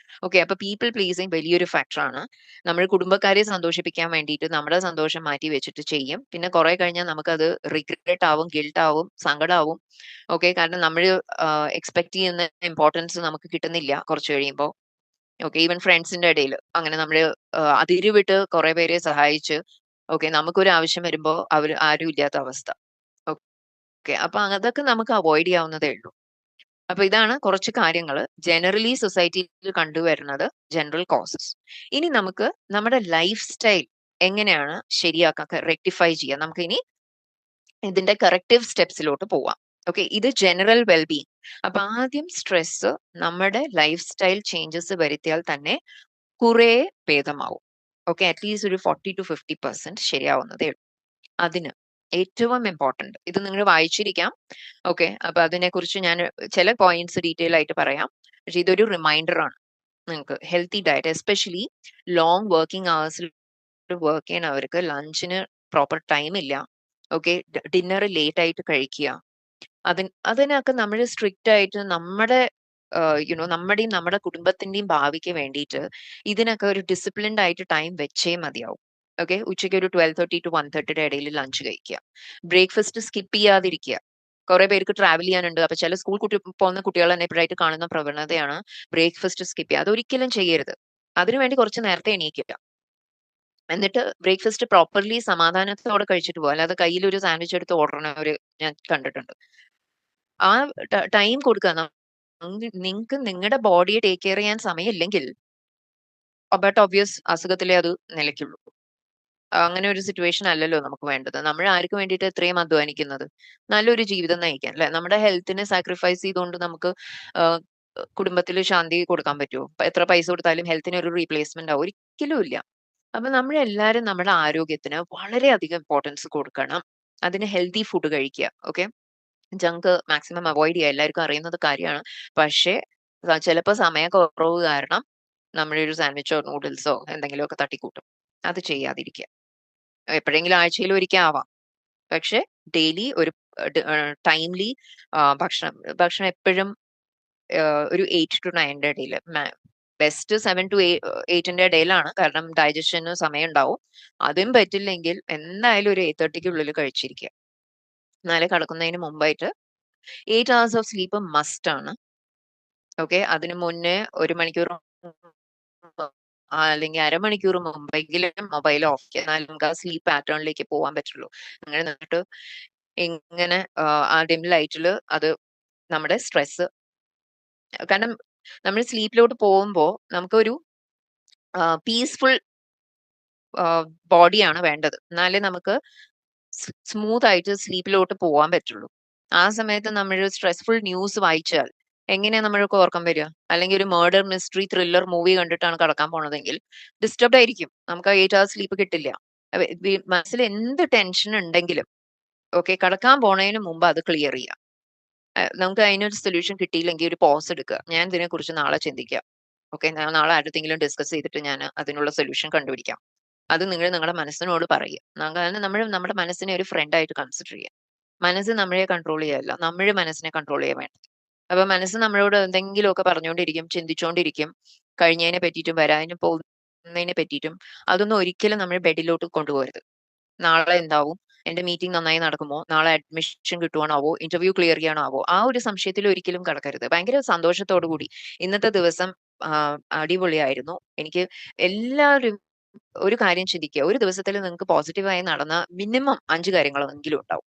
[SPEAKER 1] ഓക്കെ, അപ്പൊ പീപ്പിൾ പ്ലീസിങ് വലിയൊരു ഫാക്ടറാണ്. നമ്മൾ കുടുംബക്കാരെ സന്തോഷിപ്പിക്കാൻ വേണ്ടിയിട്ട് നമ്മുടെ സന്തോഷം മാറ്റി വെച്ചിട്ട് ചെയ്യും. പിന്നെ കുറെ കഴിഞ്ഞാൽ നമുക്കത് റിഗ്രറ്റ് ആവും, ഗിൽട്ട് ആവും, സങ്കടാവും. ഓക്കെ, കാരണം നമ്മൾ എക്സ്പെക്ട് ചെയ്യുന്ന ഇമ്പോർട്ടൻസ് നമുക്ക് കിട്ടുന്നില്ല കുറച്ച് കഴിയുമ്പോൾ. ഓക്കെ, ഈവൻ ഫ്രണ്ട്സിന്റെ ഇടയിൽ അങ്ങനെ നമ്മൾ അതിര് വിട്ട് കുറെ പേരെ സഹായിച്ച്, ഓക്കെ, നമുക്കൊരു ആവശ്യം വരുമ്പോൾ അവർ ആരും ഇല്ലാത്ത അവസ്ഥ. ഓക്കെ, അപ്പൊ അതൊക്കെ നമുക്ക് അവോയ്ഡ് ചെയ്യാവുന്നതേ ഉള്ളൂ. അപ്പൊ ഇതാണ് കുറച്ച് കാര്യങ്ങൾ ജനറലി സൊസൈറ്റിയിൽ കണ്ടുവരുന്നത്, ജനറൽ കോസസ്. ഇനി നമുക്ക് നമ്മുടെ ലൈഫ് സ്റ്റൈൽ എങ്ങനെയാണ് ശരിയാക്കാൻ, റെക്ടിഫൈ ചെയ്യാം, നമുക്ക് ഇനി ഇതിന്റെ കറക്റ്റീവ് സ്റ്റെപ്സിലോട്ട് പോവാം. ഓക്കെ, ഇത് ജനറൽ വെൽബീങ്. അപ്പൊ ആദ്യം സ്ട്രെസ്, നമ്മുടെ ലൈഫ് സ്റ്റൈൽ ചേഞ്ചസ് വരുത്തിയാൽ തന്നെ കുറെ ഭേദമാവും. ഓക്കെ, അറ്റ്ലീസ്റ്റ് ഒരു 40-50% ശരിയാവുന്നതേ ഉള്ളൂ. അതിന് ഏറ്റവും ഇമ്പോർട്ടന്റ്, ഇത് നിങ്ങൾ വായിച്ചിരിക്കാം. ഓക്കെ, അപ്പൊ അതിനെക്കുറിച്ച് ഞാൻ ചില പോയിന്റ്സ് ഡീറ്റെയിൽ ആയിട്ട് പറയാം. പക്ഷെ ഇതൊരു റിമൈൻഡർ ആണ് നിങ്ങൾക്ക്. Healthy diet, especially long working അവേഴ്സിൽ വർക്ക് ചെയ്യണവർക്ക് ലഞ്ചിന് പ്രോപ്പർ ടൈം ഇല്ല. ഓക്കെ, ഡിന്നർ ലേറ്റ് ആയിട്ട് കഴിക്കുക. അതിനൊക്കെ നമ്മൾ സ്ട്രിക്റ്റ് ആയിട്ട് നമ്മുടെ നമ്മുടെയും നമ്മുടെ കുടുംബത്തിന്റെയും ഭാവിക്ക് വേണ്ടിയിട്ട് ഇതിനൊക്കെ ഒരു ഡിസിപ്ലിൻഡ് ആയിട്ട് ടൈം വെച്ചേ മതിയാവും. ഓക്കെ, ഉച്ചയ്ക്ക് ഒരു 12:30 to 1:30 ഇടയിൽ ലഞ്ച് കഴിക്കുക. ബ്രേക്ക്ഫാസ്റ്റ് സ്കിപ്പ് ചെയ്യാതിരിക്കുക. കുറെ പേർക്ക് ട്രാവൽ ചെയ്യാനുണ്ട്. അപ്പൊ ചില സ്കൂൾ പോകുന്ന കുട്ടികൾ തന്നെ ഇപ്പോഴായിട്ട് കാണുന്ന പ്രവണതയാണ് ബ്രേക്ക്ഫാസ്റ്റ് സ്കിപ്പ് ചെയ്യുക. അതൊരിക്കലും ചെയ്യരുത്. അതിനുവേണ്ടി കുറച്ച് നേരത്തെ എണീക്കുക. എന്നിട്ട് ബ്രേക്ക്ഫാസ്റ്റ് പ്രോപ്പർലി സമാധാനത്തോടെ കഴിച്ചിട്ട് പോകുക. അല്ലാതെ കയ്യിൽ ഒരു സാൻഡ്വിച്ച് എടുത്ത് ഓടണവര് ഞാൻ കണ്ടിട്ടുണ്ട്. ആ ടൈം കൊടുക്കുക. നിങ്ങൾക്ക് നിങ്ങളുടെ ബോഡിയെ ടേക്ക് കെയർ ചെയ്യാൻ സമയമില്ലെങ്കിൽ ബട്ട് ഒബ്വിയസ് അസുഖത്തിലേ അത് നിലയ്ക്കുള്ളൂ. അങ്ങനെ ഒരു സിറ്റുവേഷൻ അല്ലല്ലോ നമുക്ക് വേണ്ടത്. നമ്മൾ ആർക്ക് വേണ്ടിയിട്ട് ഇത്രയും അധ്വാനിക്കുന്നത്? നല്ലൊരു ജീവിതം നയിക്കാൻ അല്ലെ. നമ്മുടെ ഹെൽത്തിനെ സാക്രിഫൈസ് ചെയ്തുകൊണ്ട് നമുക്ക് കുടുംബത്തിൽ ശാന്തി കൊടുക്കാൻ പറ്റുമോ? എത്ര പൈസ കൊടുത്താലും ഹെൽത്തിന് ഒരു റീപ്ലേസ്മെന്റ് ആവും? ഒരിക്കലും ഇല്ല. അപ്പൊ നമ്മളെല്ലാരും നമ്മുടെ ആരോഗ്യത്തിന് വളരെയധികം ഇമ്പോർട്ടൻസ് കൊടുക്കണം. അതിന് ഹെൽത്തി ഫുഡ് കഴിക്കുക. ഓക്കെ, ജങ്ക് മാക്സിമം അവോയ്ഡ് ചെയ്യുക. എല്ലാവർക്കും അറിയുന്നത് കാര്യമാണ്. പക്ഷേ ചിലപ്പോൾ സമയക്കുറവ് കാരണം നമ്മളൊരു സാൻഡ്വിച്ചോ നൂഡിൽസോ എന്തെങ്കിലുമൊക്കെ തട്ടിക്കൂട്ടും. അത് ചെയ്യാതിരിക്കുക. എപ്പോഴെങ്കിലും ആഴ്ചയിൽ ഒരിക്കൽ ആവാം. പക്ഷെ ഡെയിലി ഒരു ടൈംലി ഭക്ഷണം എപ്പോഴും ഒരു 8 to 9 ഇടയിൽ, ബെസ്റ്റ് 7 to 8 ഇടയിലാണ്. കാരണം ഡൈജഷന് സമയം ഉണ്ടാവും. അതും പറ്റില്ലെങ്കിൽ എന്തായാലും ഒരു 8:30 കഴിച്ചിരിക്കുക. എന്നാലേ കിടക്കുന്നതിന് മുമ്പായിട്ട് 8 hours ഓഫ് സ്ലീപ്പ് മസ്റ്റ് ആണ്. ഓക്കെ, അതിന് മുന്നേ 1 മണിക്കൂർ അല്ലെങ്കിൽ അരമണിക്കൂർ മുമ്പെങ്കിലും മൊബൈൽ ഓഫ് ചെയ്യുക. എന്നാലും നമുക്ക് ആ സ്ലീപ്പ് പാറ്റേണിലേക്ക് പോകാൻ പറ്റുള്ളൂ. അങ്ങനെ നിന്നിട്ട് ഇങ്ങനെ ആ ഡിം ലൈറ്റിൽ അത് നമ്മുടെ സ്ട്രെസ്, കാരണം നമ്മൾ സ്ലീപ്പിലോട്ട് പോകുമ്പോൾ നമുക്കൊരു പീസ്ഫുൾ ബോഡിയാണ് വേണ്ടത്. എന്നാലേ നമുക്ക് സ്മൂത്ത് ആയിട്ട് സ്ലീപ്പിലോട്ട് പോകാൻ പറ്റുള്ളൂ. ആ സമയത്ത് നമ്മൾ സ്ട്രെസ്ഫുൾ ന്യൂസ് വായിച്ചാൽ എങ്ങനെയാ നമ്മൾക്ക് ഉറക്കം വരിക? അല്ലെങ്കിൽ ഒരു മർഡർ മിസ്റ്ററി ത്രില്ലർ മൂവി കണ്ടിട്ടാണ് കിടക്കാൻ പോണതെങ്കിൽ ഡിസ്റ്റർബ്ഡ് ആയിരിക്കും. നമുക്ക് ആ 8 ഹവേഴ്സ് സ്ലീപ്പ് കിട്ടില്ല. മനസ്സിൽ എന്ത് ടെൻഷൻ ഉണ്ടെങ്കിലും ഓക്കെ കിടക്കാൻ പോണതിന് മുമ്പ് അത് ക്ലിയർ ചെയ്യാം. നമുക്ക് അതിനൊരു സൊല്യൂഷൻ കിട്ടിയില്ലെങ്കിൽ ഒരു പോസ് എടുക്കുക. ഞാൻ ഇതിനെക്കുറിച്ച് നാളെ ചിന്തിക്കാം. ഓക്കെ, ഞാൻ നാളെ ആരുടെയെങ്കിലും ഡിസ്കസ് ചെയ്തിട്ട് ഞാൻ അതിനുള്ള സൊല്യൂഷൻ കണ്ടുപിടിക്കാം. അത് നിങ്ങൾ നിങ്ങളുടെ മനസ്സിനോട് പറയുക. കാരണം നമ്മൾ നമ്മുടെ മനസ്സിനെ ഒരു ഫ്രണ്ട് ആയിട്ട് കൺസിഡർ ചെയ്യുക. മനസ്സ് നമ്മളെ കൺട്രോൾ ചെയ്യല്ല, നമ്മൾ മനസ്സിനെ കൺട്രോൾ ചെയ്യാൻ വേണം. അപ്പൊ മനസ്സ് നമ്മളോട് എന്തെങ്കിലുമൊക്കെ പറഞ്ഞുകൊണ്ടിരിക്കും, ചിന്തിച്ചുകൊണ്ടിരിക്കും, കഴിഞ്ഞതിനെ പറ്റിയിട്ടും വരാനും പോകുന്നതിനെ പറ്റിയിട്ടും. അതൊന്നും ഒരിക്കലും നമ്മൾ ബെഡിലോട്ട് കൊണ്ടുപോകരുത്. നാളെ എന്താവും, എന്റെ മീറ്റിംഗ് നന്നായി നടക്കുമോ, നാളെ അഡ്മിഷൻ കിട്ടുവാണാവോ, ഇന്റർവ്യൂ ക്ലിയർ ചെയ്യാനാവോ, ആ ഒരു സംശയത്തിൽ ഒരിക്കലും കടക്കരുത്. ഭയങ്കര സന്തോഷത്തോടു കൂടി ഇന്നത്തെ ദിവസം അടിപൊളിയായിരുന്നു. എനിക്ക് എല്ലാവരും ഒരു കാര്യം ചിന്തിക്കുക, ഒരു ദിവസത്തിൽ നിങ്ങൾക്ക് പോസിറ്റീവായി നടന്ന മിനിമം 5 കാര്യങ്ങളെങ്കിലും ഉണ്ടാവും.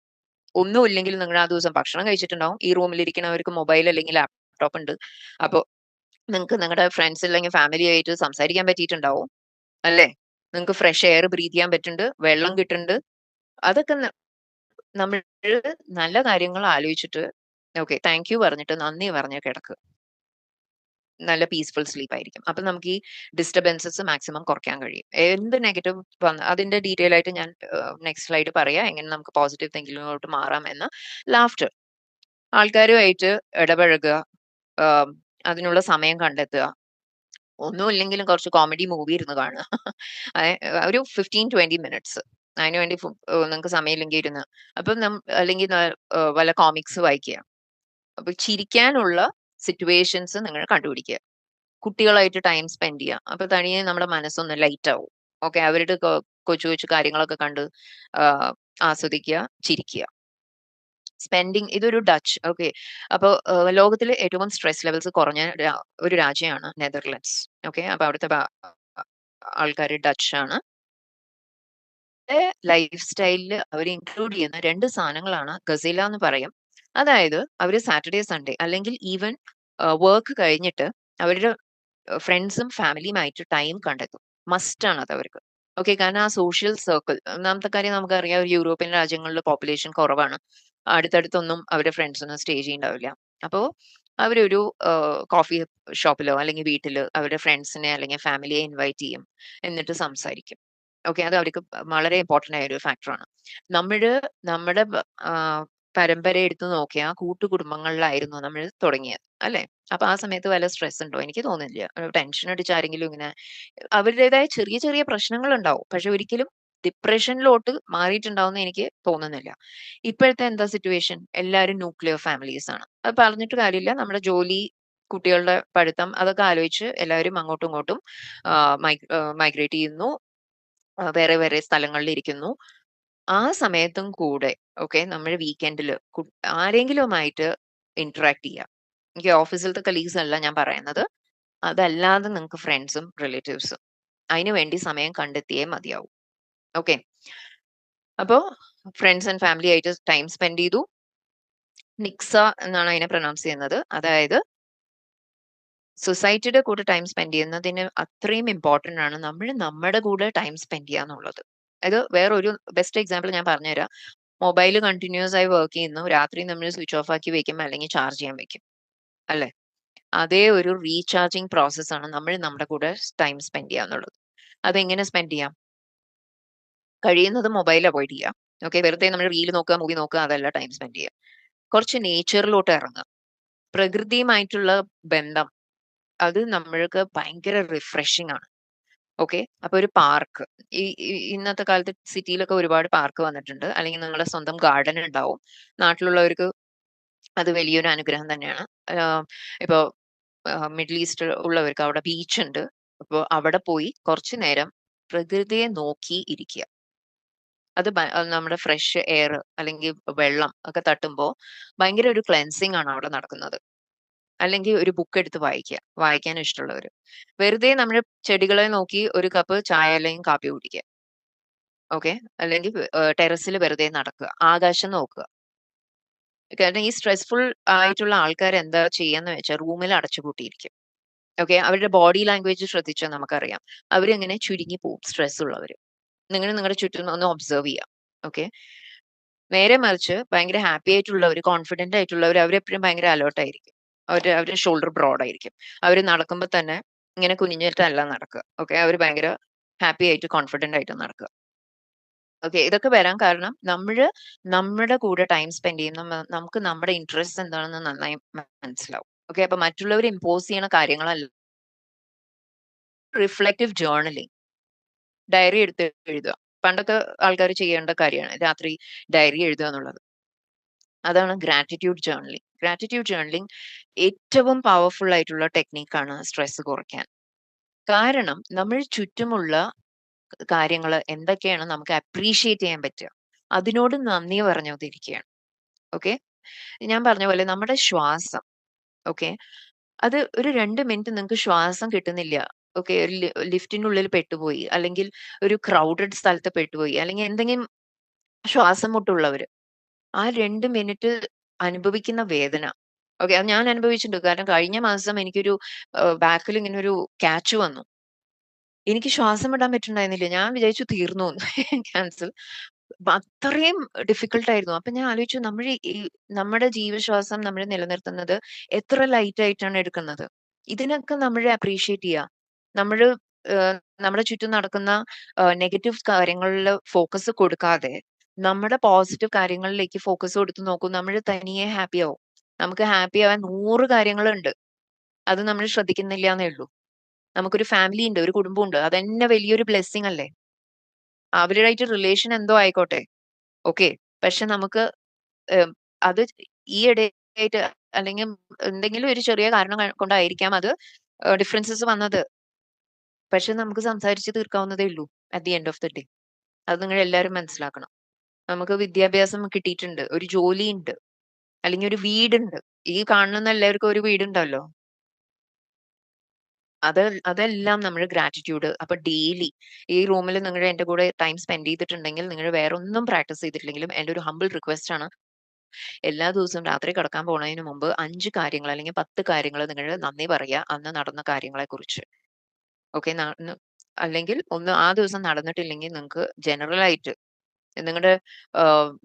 [SPEAKER 1] ഒന്നുമില്ലെങ്കിൽ നിങ്ങൾ ആ ദിവസം ഭക്ഷണം കഴിച്ചിട്ടുണ്ടാവും. ഈ റൂമിൽ ഇരിക്കുന്നവർക്ക് മൊബൈൽ അല്ലെങ്കിൽ ലാപ്ടോപ്പ് ഉണ്ട്. അപ്പൊ നിങ്ങൾക്ക് നിങ്ങളുടെ ഫ്രണ്ട്സ് അല്ലെങ്കിൽ ഫാമിലി ആയിട്ട് സംസാരിക്കാൻ പറ്റിയിട്ടുണ്ടാവും അല്ലേ? നിങ്ങൾക്ക് ഫ്രഷ് എയർ ബ്രീത്ത് ചെയ്യാൻ പറ്റുന്നുണ്ട്, വെള്ളം കിട്ടുന്നുണ്ട്. അതൊക്കെ നമ്മൾ നല്ല കാര്യങ്ങൾ ആലോചിച്ചിട്ട് ഓക്കെ താങ്ക് യു പറഞ്ഞിട്ട് നന്ദി പറഞ്ഞ് കിടക്കുക. നല്ല പീസ്ഫുൾ സ്ലീപ്പ് ആയിരിക്കും. അപ്പൊ നമുക്ക് ഈ ഡിസ്റ്റർബൻസസ് മാക്സിമം കുറയ്ക്കാൻ കഴിയും. എന്ത് നെഗറ്റീവ് വന്ന് അതിന്റെ ഡീറ്റെയിൽ ആയിട്ട് ഞാൻ നെക്സ്റ്റ് സ്ലൈഡ് പറയാം, എങ്ങനെ നമുക്ക് പോസിറ്റീവ് തിങ്കിങ്ങിലോട്ട് മാറാം എന്ന്. ലാഫ്റ്റർ, ആൾക്കാരുമായിട്ട് ഇടപഴകുക, ആം, അതിനുള്ള സമയം കണ്ടെത്തുക. ഒന്നുമില്ലെങ്കിലും കുറച്ച് കോമഡി മൂവി ഇരുന്ന് കാണുക. ഒരു 15-20 മിനിറ്റ്സ് അതിനുവേണ്ടി നിങ്ങൾക്ക് സമയമില്ലെങ്കിൽ ഇരുന്ന് അപ്പം അല്ലെങ്കിൽ വല്ല കോമിക്സ് വായിക്കുക. അപ്പൊ ചിരിക്കാനുള്ള സിറ്റുവേഷൻസ് നിങ്ങൾ കണ്ടുപിടിക്കുക. കുട്ടികളായിട്ട് ടൈം സ്പെൻഡ് ചെയ്യുക. അപ്പൊ തനിയെ നമ്മുടെ മനസ്സൊന്ന് ലൈറ്റ് ആവും. ഓക്കെ, അവരുടെ കൊച്ചു കൊച്ചു കാര്യങ്ങളൊക്കെ കണ്ട് ആസ്വദിക്കുക, ചിരിക്കുക. സ്പെൻഡിങ്, ഇതൊരു ഡച്ച്. ഓക്കെ, അപ്പോൾ ലോകത്തിലെ ഏറ്റവും സ്ട്രെസ് ലെവൽസ് കുറഞ്ഞ ഒരു രാജ്യമാണ് നെതർലൻഡ്സ്. ഓക്കെ, അപ്പൊ അവിടുത്തെ ആൾക്കാർ ഡച്ച് ആണ്. ലൈഫ് സ്റ്റൈലിൽ അവർ ഇൻക്ലൂഡ് ചെയ്യുന്ന 2 സാധനങ്ങളാണ് ഗസീല എന്ന് പറയും. അതായത് അവര് സാറ്റർഡേ സൺഡേ അല്ലെങ്കിൽ ഈവൻ വർക്ക് കഴിഞ്ഞിട്ട് അവരുടെ ഫ്രണ്ട്സും ഫാമിലിയുമായിട്ട് ടൈം കണ്ടെത്തും. മസ്റ്റ് ആണ് അത് അവർക്ക്. ഓക്കെ, കാരണം ആ സോഷ്യൽ സർക്കിൾ, ഒന്നാമത്തെ കാര്യം നമുക്കറിയാം യൂറോപ്യൻ രാജ്യങ്ങളിൽ പോപ്പുലേഷൻ കുറവാണ്. അടുത്തടുത്തൊന്നും അവരുടെ ഫ്രണ്ട്സ് ഒന്നും സ്റ്റേ ചെയ്യുന്നുണ്ടാവില്ല. അപ്പോൾ അവരൊരു കോഫി ഷോപ്പിലോ അല്ലെങ്കിൽ വീട്ടിൽ അവരുടെ ഫ്രണ്ട്സിനെ അല്ലെങ്കിൽ ഫാമിലിയെ ഇൻവൈറ്റ് ചെയ്യും, എന്നിട്ട് സംസാരിക്കും. ഓക്കെ, അത് അവർക്ക് വളരെ ഇമ്പോർട്ടന്റ് ആയ ഒരു ഫാക്ടറാണ്. നമ്മുടെ പരമ്പര എടുത്ത് നോക്കിയാൽ കൂട്ടുകുടുംബങ്ങളിലായിരുന്നു നമ്മൾ തുടങ്ങിയത് അല്ലെ? അപ്പൊ ആ സമയത്ത് വല്ല സ്ട്രെസ് ഉണ്ടോ? എനിക്ക് തോന്നുന്നില്ല. ടെൻഷൻ അടിച്ച് ആരെങ്കിലും ഇങ്ങനെ അവരുടേതായ ചെറിയ ചെറിയ പ്രശ്നങ്ങൾ ഉണ്ടാവും, പക്ഷെ ഒരിക്കലും ഡിപ്രഷനിലോട്ട് മാറിയിട്ടുണ്ടാവുമെന്ന് എനിക്ക് തോന്നുന്നില്ല. ഇപ്പോഴത്തെ എന്താ സിറ്റുവേഷൻ? എല്ലാവരും ന്യൂക്ലിയർ ഫാമിലീസ് ആണ്. അത് പറഞ്ഞിട്ട് കാര്യമില്ല. നമ്മുടെ ജോലി, കുട്ടികളുടെ പഠിത്തം, അതൊക്കെ ആലോചിച്ച് എല്ലാവരും അങ്ങോട്ടും ഇങ്ങോട്ടും മൈഗ്രേറ്റ് ചെയ്യുന്നു, വേറെ വേറെ സ്ഥലങ്ങളിൽ ഇരിക്കുന്നു. ആ സമയത്തും കൂടെ ഓക്കെ നമ്മൾ വീക്കെൻഡിൽ ആരെങ്കിലുമായിട്ട് ഇന്ററാക്ട് ചെയ്യാം. എനിക്ക് ഓഫീസിലത്തെ കലീഗ്സ് അല്ല ഞാൻ പറയുന്നത്, അതല്ലാതെ നിങ്ങൾക്ക് ഫ്രണ്ട്സും റിലേറ്റീവ്സും അതിനു വേണ്ടി സമയം കണ്ടെത്തിയേ മതിയാവും. ഓക്കെ, അപ്പോൾ ഫ്രണ്ട്സ് ആൻഡ് ഫാമിലി ആയിട്ട് ടൈം സ്പെൻഡ് ചെയ്തു. നിക്സ എന്നാണ് അതിനെ പ്രൊനൗൺസ് ചെയ്യുന്നത്. അതായത് സൊസൈറ്റിയുടെ കൂടെ ടൈം സ്പെൻഡ് ചെയ്യുന്നതിന് അത്രയും ഇമ്പോർട്ടന്റ് ആണ് നമ്മൾ നമ്മുടെ കൂടെ ടൈം സ്പെൻഡ് ചെയ്യുക എന്നുള്ളത്. അത് വേറൊരു ബെസ്റ്റ് എക്സാമ്പിൾ ഞാൻ പറഞ്ഞുതരാം. മൊബൈൽ കണ്ടിന്യൂസ് ആയി വർക്ക് ചെയ്യുന്നു, രാത്രി നമ്മൾ സ്വിച്ച് ഓഫ് ആക്കി വെക്കും അല്ലെങ്കിൽ ചാർജ് ചെയ്യാൻ വെക്കും അല്ലെ? അതേ ഒരു റീചാർജിങ് പ്രോസസ് ആണ് നമ്മൾ നമ്മുടെ കൂടെ ടൈം സ്പെൻഡ് ചെയ്യുക എന്നുള്ളത്. അതെങ്ങനെ സ്പെൻഡ് ചെയ്യാം? കഴിയുന്നത് മൊബൈൽ അവോയ്ഡ് ചെയ്യുക. ഓക്കെ, വെറുതെ നമ്മൾ റീൽ നോക്കുക, മൂവി നോക്കുക, അതല്ല ടൈം സ്പെൻഡ് ചെയ്യുക. കുറച്ച് നേച്ചറിലോട്ട് ഇറങ്ങുക. പ്രകൃതിയുമായിട്ടുള്ള ബന്ധം അത് നമ്മൾക്ക് ഭയങ്കര റിഫ്രഷിംഗ് ആണ്. ഓക്കെ, അപ്പൊ ഒരു പാർക്ക്, ഇന്നത്തെ കാലത്ത് സിറ്റിയിലൊക്കെ ഒരുപാട് പാർക്ക് വന്നിട്ടുണ്ട്, അല്ലെങ്കിൽ നിങ്ങളുടെ സ്വന്തം ഗാർഡൻ ഉണ്ടാവും. നാട്ടിലുള്ളവർക്ക് അത് വലിയൊരു അനുഗ്രഹം തന്നെയാണ്. ഇപ്പോ മിഡിൽ ഈസ്റ്റ് ഉള്ളവർക്ക് അവിടെ ബീച്ച് ഉണ്ട്. അപ്പോൾ അവിടെ പോയി കുറച്ചു നേരം പ്രകൃതിയെ നോക്കി ഇരിക്കുക. അത് നമ്മുടെ ഫ്രഷ് എയർ അല്ലെങ്കിൽ വെള്ളം ഒക്കെ തട്ടുമ്പോൾ ഭയങ്കര ഒരു ക്ലെൻസിങ് ആണ് അവിടെ നടക്കുന്നത്. അല്ലെങ്കിൽ ഒരു ബുക്ക് എടുത്ത് വായിക്കുക, വായിക്കാൻ ഇഷ്ടമുള്ളവർ. വെറുതെ നമ്മൾ ചെടികളെ നോക്കി ഒരു കപ്പ് ചായ അല്ലെങ്കിൽ കാപ്പി കുടിക്കുക. ഓക്കെ, അല്ലെങ്കിൽ ടെറസിൽ വെറുതെ നടക്കുക, ആകാശം നോക്കുക. കാരണം ഈ സ്ട്രെസ്ഫുൾ ആയിട്ടുള്ള ആൾക്കാർ എന്താ ചെയ്യാന്ന് വെച്ചാൽ റൂമിൽ അടച്ചുപൂട്ടിയിരിക്കും. ഓക്കെ, അവരുടെ ബോഡി ലാംഗ്വേജ് ശ്രദ്ധിച്ചാൽ നമുക്കറിയാം അവരെങ്ങനെ ചുരുങ്ങി പോകും സ്ട്രെസ് ഉള്ളവർ. നിങ്ങൾ നിങ്ങളുടെ ചുറ്റും ഒന്ന് ഒബ്സർവ് ചെയ്യാം. ഓക്കെ, നേരെ മറിച്ച് ഭയങ്കര ഹാപ്പി ആയിട്ടുള്ളവർ, കോൺഫിഡന്റ് ആയിട്ടുള്ളവർ, അവരെപ്പോഴും ഭയങ്കര അലേർട്ട് ആയിരിക്കും. അവരുടെ ഷോൾഡർ ബ്രോഡ് ആയിരിക്കും. അവര് നടക്കുമ്പോ തന്നെ ഇങ്ങനെ കുനിഞ്ഞിട്ടല്ല നടക്കുക. ഓക്കെ. അവര് ഭയങ്കര ഹാപ്പി ആയിട്ട് കോൺഫിഡന്റ് ആയിട്ട് നടക്കുക. ഓക്കെ. ഇതൊക്കെ വരാൻ കാരണം നമ്മുടെ കൂടെ ടൈം സ്പെൻഡ് ചെയ്യുന്ന നമുക്ക് നമ്മുടെ ഇൻട്രസ്റ്റ് എന്താണെന്ന് നന്നായി മനസ്സിലാവും. ഓക്കെ. അപ്പൊ മറ്റുള്ളവർ ഇമ്പോസ് ചെയ്യണ കാര്യങ്ങളല്ല. റിഫ്ലക്റ്റീവ് ജേർണലിംഗ്, ഡയറി എടുത്ത് എഴുതുക. പണ്ടൊക്കെ ആൾക്കാർ ചെയ്യേണ്ട കാര്യമാണ് രാത്രി ഡയറി എഴുതുക എന്നുള്ളത്. അതാണ് ഗ്രാറ്റിറ്റ്യൂഡ് ജേർണലിംഗ്. ഗ്രാറ്റിറ്റ്യൂഡ് ജേർണലിംഗ് ഏറ്റവും പവർഫുൾ ആയിട്ടുള്ള ടെക്നീക്കാണ് സ്ട്രെസ് കുറയ്ക്കാൻ. കാരണം നമ്മൾ ചുറ്റുമുള്ള കാര്യങ്ങൾ എന്തൊക്കെയാണ് നമുക്ക് അപ്രീഷിയേറ്റ് ചെയ്യാൻ പറ്റുക, അതിനോട് നന്ദി പറഞ്ഞുകൊണ്ടിരിക്കുകയാണ്. ഓക്കെ. ഞാൻ പറഞ്ഞ പോലെ നമ്മുടെ ശ്വാസം, ഓക്കെ, അത് ഒരു 2 മിനിറ്റ് നിങ്ങൾക്ക് ശ്വാസം കിട്ടുന്നില്ല. ഓക്കെ. ഒരു ലിഫ്റ്റിനുള്ളിൽ പെട്ടുപോയി, അല്ലെങ്കിൽ ഒരു ക്രൗഡഡ് സ്ഥലത്ത് പെട്ടുപോയി, അല്ലെങ്കിൽ എന്തെങ്കിലും ശ്വാസം മുട്ടുള്ളവര് ആ 2 മിനിറ്റ് അനുഭവിക്കുന്ന വേദന. ഓക്കെ. അത് ഞാൻ അനുഭവിച്ചിട്ടുണ്ട്. കാരണം കഴിഞ്ഞ മാസം എനിക്കൊരു ബാക്കിൽ ഇങ്ങനെ ഒരു ക്യാച്ച് വന്നു. എനിക്ക് ശ്വാസം വിടാൻ പറ്റുന്നുണ്ടായിരുന്നില്ല. ഞാൻ വിചാരിച്ചു തീർന്നു ക്യാൻസൽ. അത്രയും ഡിഫിക്കൾട്ട് ആയിരുന്നു. അപ്പൊ ഞാൻ ആലോചിച്ചു, നമ്മുടെ ജീവശ്വാസം നമ്മൾ നിലനിർത്തുന്നത് എത്ര ലൈറ്റ് ആയിട്ടാണ് എടുക്കുന്നത്. ഇതിനൊക്കെ നമ്മൾ അപ്രീഷിയേറ്റ് ചെയ്യുക. നമ്മള് നമ്മുടെ ചുറ്റും നടക്കുന്ന നെഗറ്റീവ് കാര്യങ്ങളിൽ ഫോക്കസ് കൊടുക്കാതെ നമ്മുടെ പോസിറ്റീവ് കാര്യങ്ങളിലേക്ക് ഫോക്കസ് കൊടുത്ത് നോക്കൂ. നമ്മൾ തനിയെ ഹാപ്പി ആവും. നമുക്ക് ഹാപ്പി ആവാൻ 100 കാര്യങ്ങളുണ്ട്. അത് നമ്മൾ ശ്രദ്ധിക്കുന്നില്ല എന്നേ ഉള്ളൂ. നമുക്കൊരു ഫാമിലി ഉണ്ട്, ഒരു കുടുംബം ഉണ്ട്. അതന്നെ വലിയൊരു ബ്ലെസ്സിങ് അല്ലേ? അവരുമായിട്ട് റിലേഷൻ എന്തോ ആയിക്കോട്ടെ. ഓക്കെ. പക്ഷെ നമുക്ക് ഏം, അത് ഈ ഇടയായിട്ട്, അല്ലെങ്കിൽ എന്തെങ്കിലും ഒരു ചെറിയ കാരണം കൊണ്ടായിരിക്കാം അത് ഡിഫറൻസസ് വന്നത്. പക്ഷെ നമുക്ക് സംസാരിച്ച് തീർക്കാവുന്നതേ ഉള്ളൂ at the end of the day. അത് നിങ്ങൾ എല്ലാവരും മനസ്സിലാക്കണം. നമുക്ക് വിദ്യാഭ്യാസം കിട്ടിയിട്ടുണ്ട്, ഒരു ജോലിയുണ്ട്, അല്ലെങ്കിൽ ഒരു വീടുണ്ട്. ഈ കാണുന്ന എല്ലാവർക്കും ഒരു വീടുണ്ടല്ലോ. അത് അതെല്ലാം നമ്മൾ ഗ്രാറ്റിറ്റ്യൂഡ്. അപ്പൊ ഡെയിലി ഈ റൂമിൽ നിങ്ങൾ എന്റെ കൂടെ ടൈം സ്പെൻഡ് ചെയ്തിട്ടുണ്ടെങ്കിൽ, നിങ്ങൾ വേറെ ഒന്നും പ്രാക്ടീസ് ചെയ്തിട്ടില്ലെങ്കിലും എന്റെ ഒരു ഹമ്പിൾ റിക്വസ്റ്റ് ആണ്, എല്ലാ ദിവസവും രാത്രി കിടക്കാൻ പോകുന്നതിന് മുമ്പ് 5 കാര്യങ്ങൾ അല്ലെങ്കിൽ 10 കാര്യങ്ങൾ നിങ്ങൾ നന്ദി പറയുക അന്ന് നടന്ന കാര്യങ്ങളെ കുറിച്ച്. ഓക്കെ. അല്ലെങ്കിൽ ഒന്ന് ആ ദിവസം നടന്നിട്ടില്ലെങ്കിൽ നിങ്ങൾക്ക് ജനറൽ ആയിട്ട് നിങ്ങളുടെ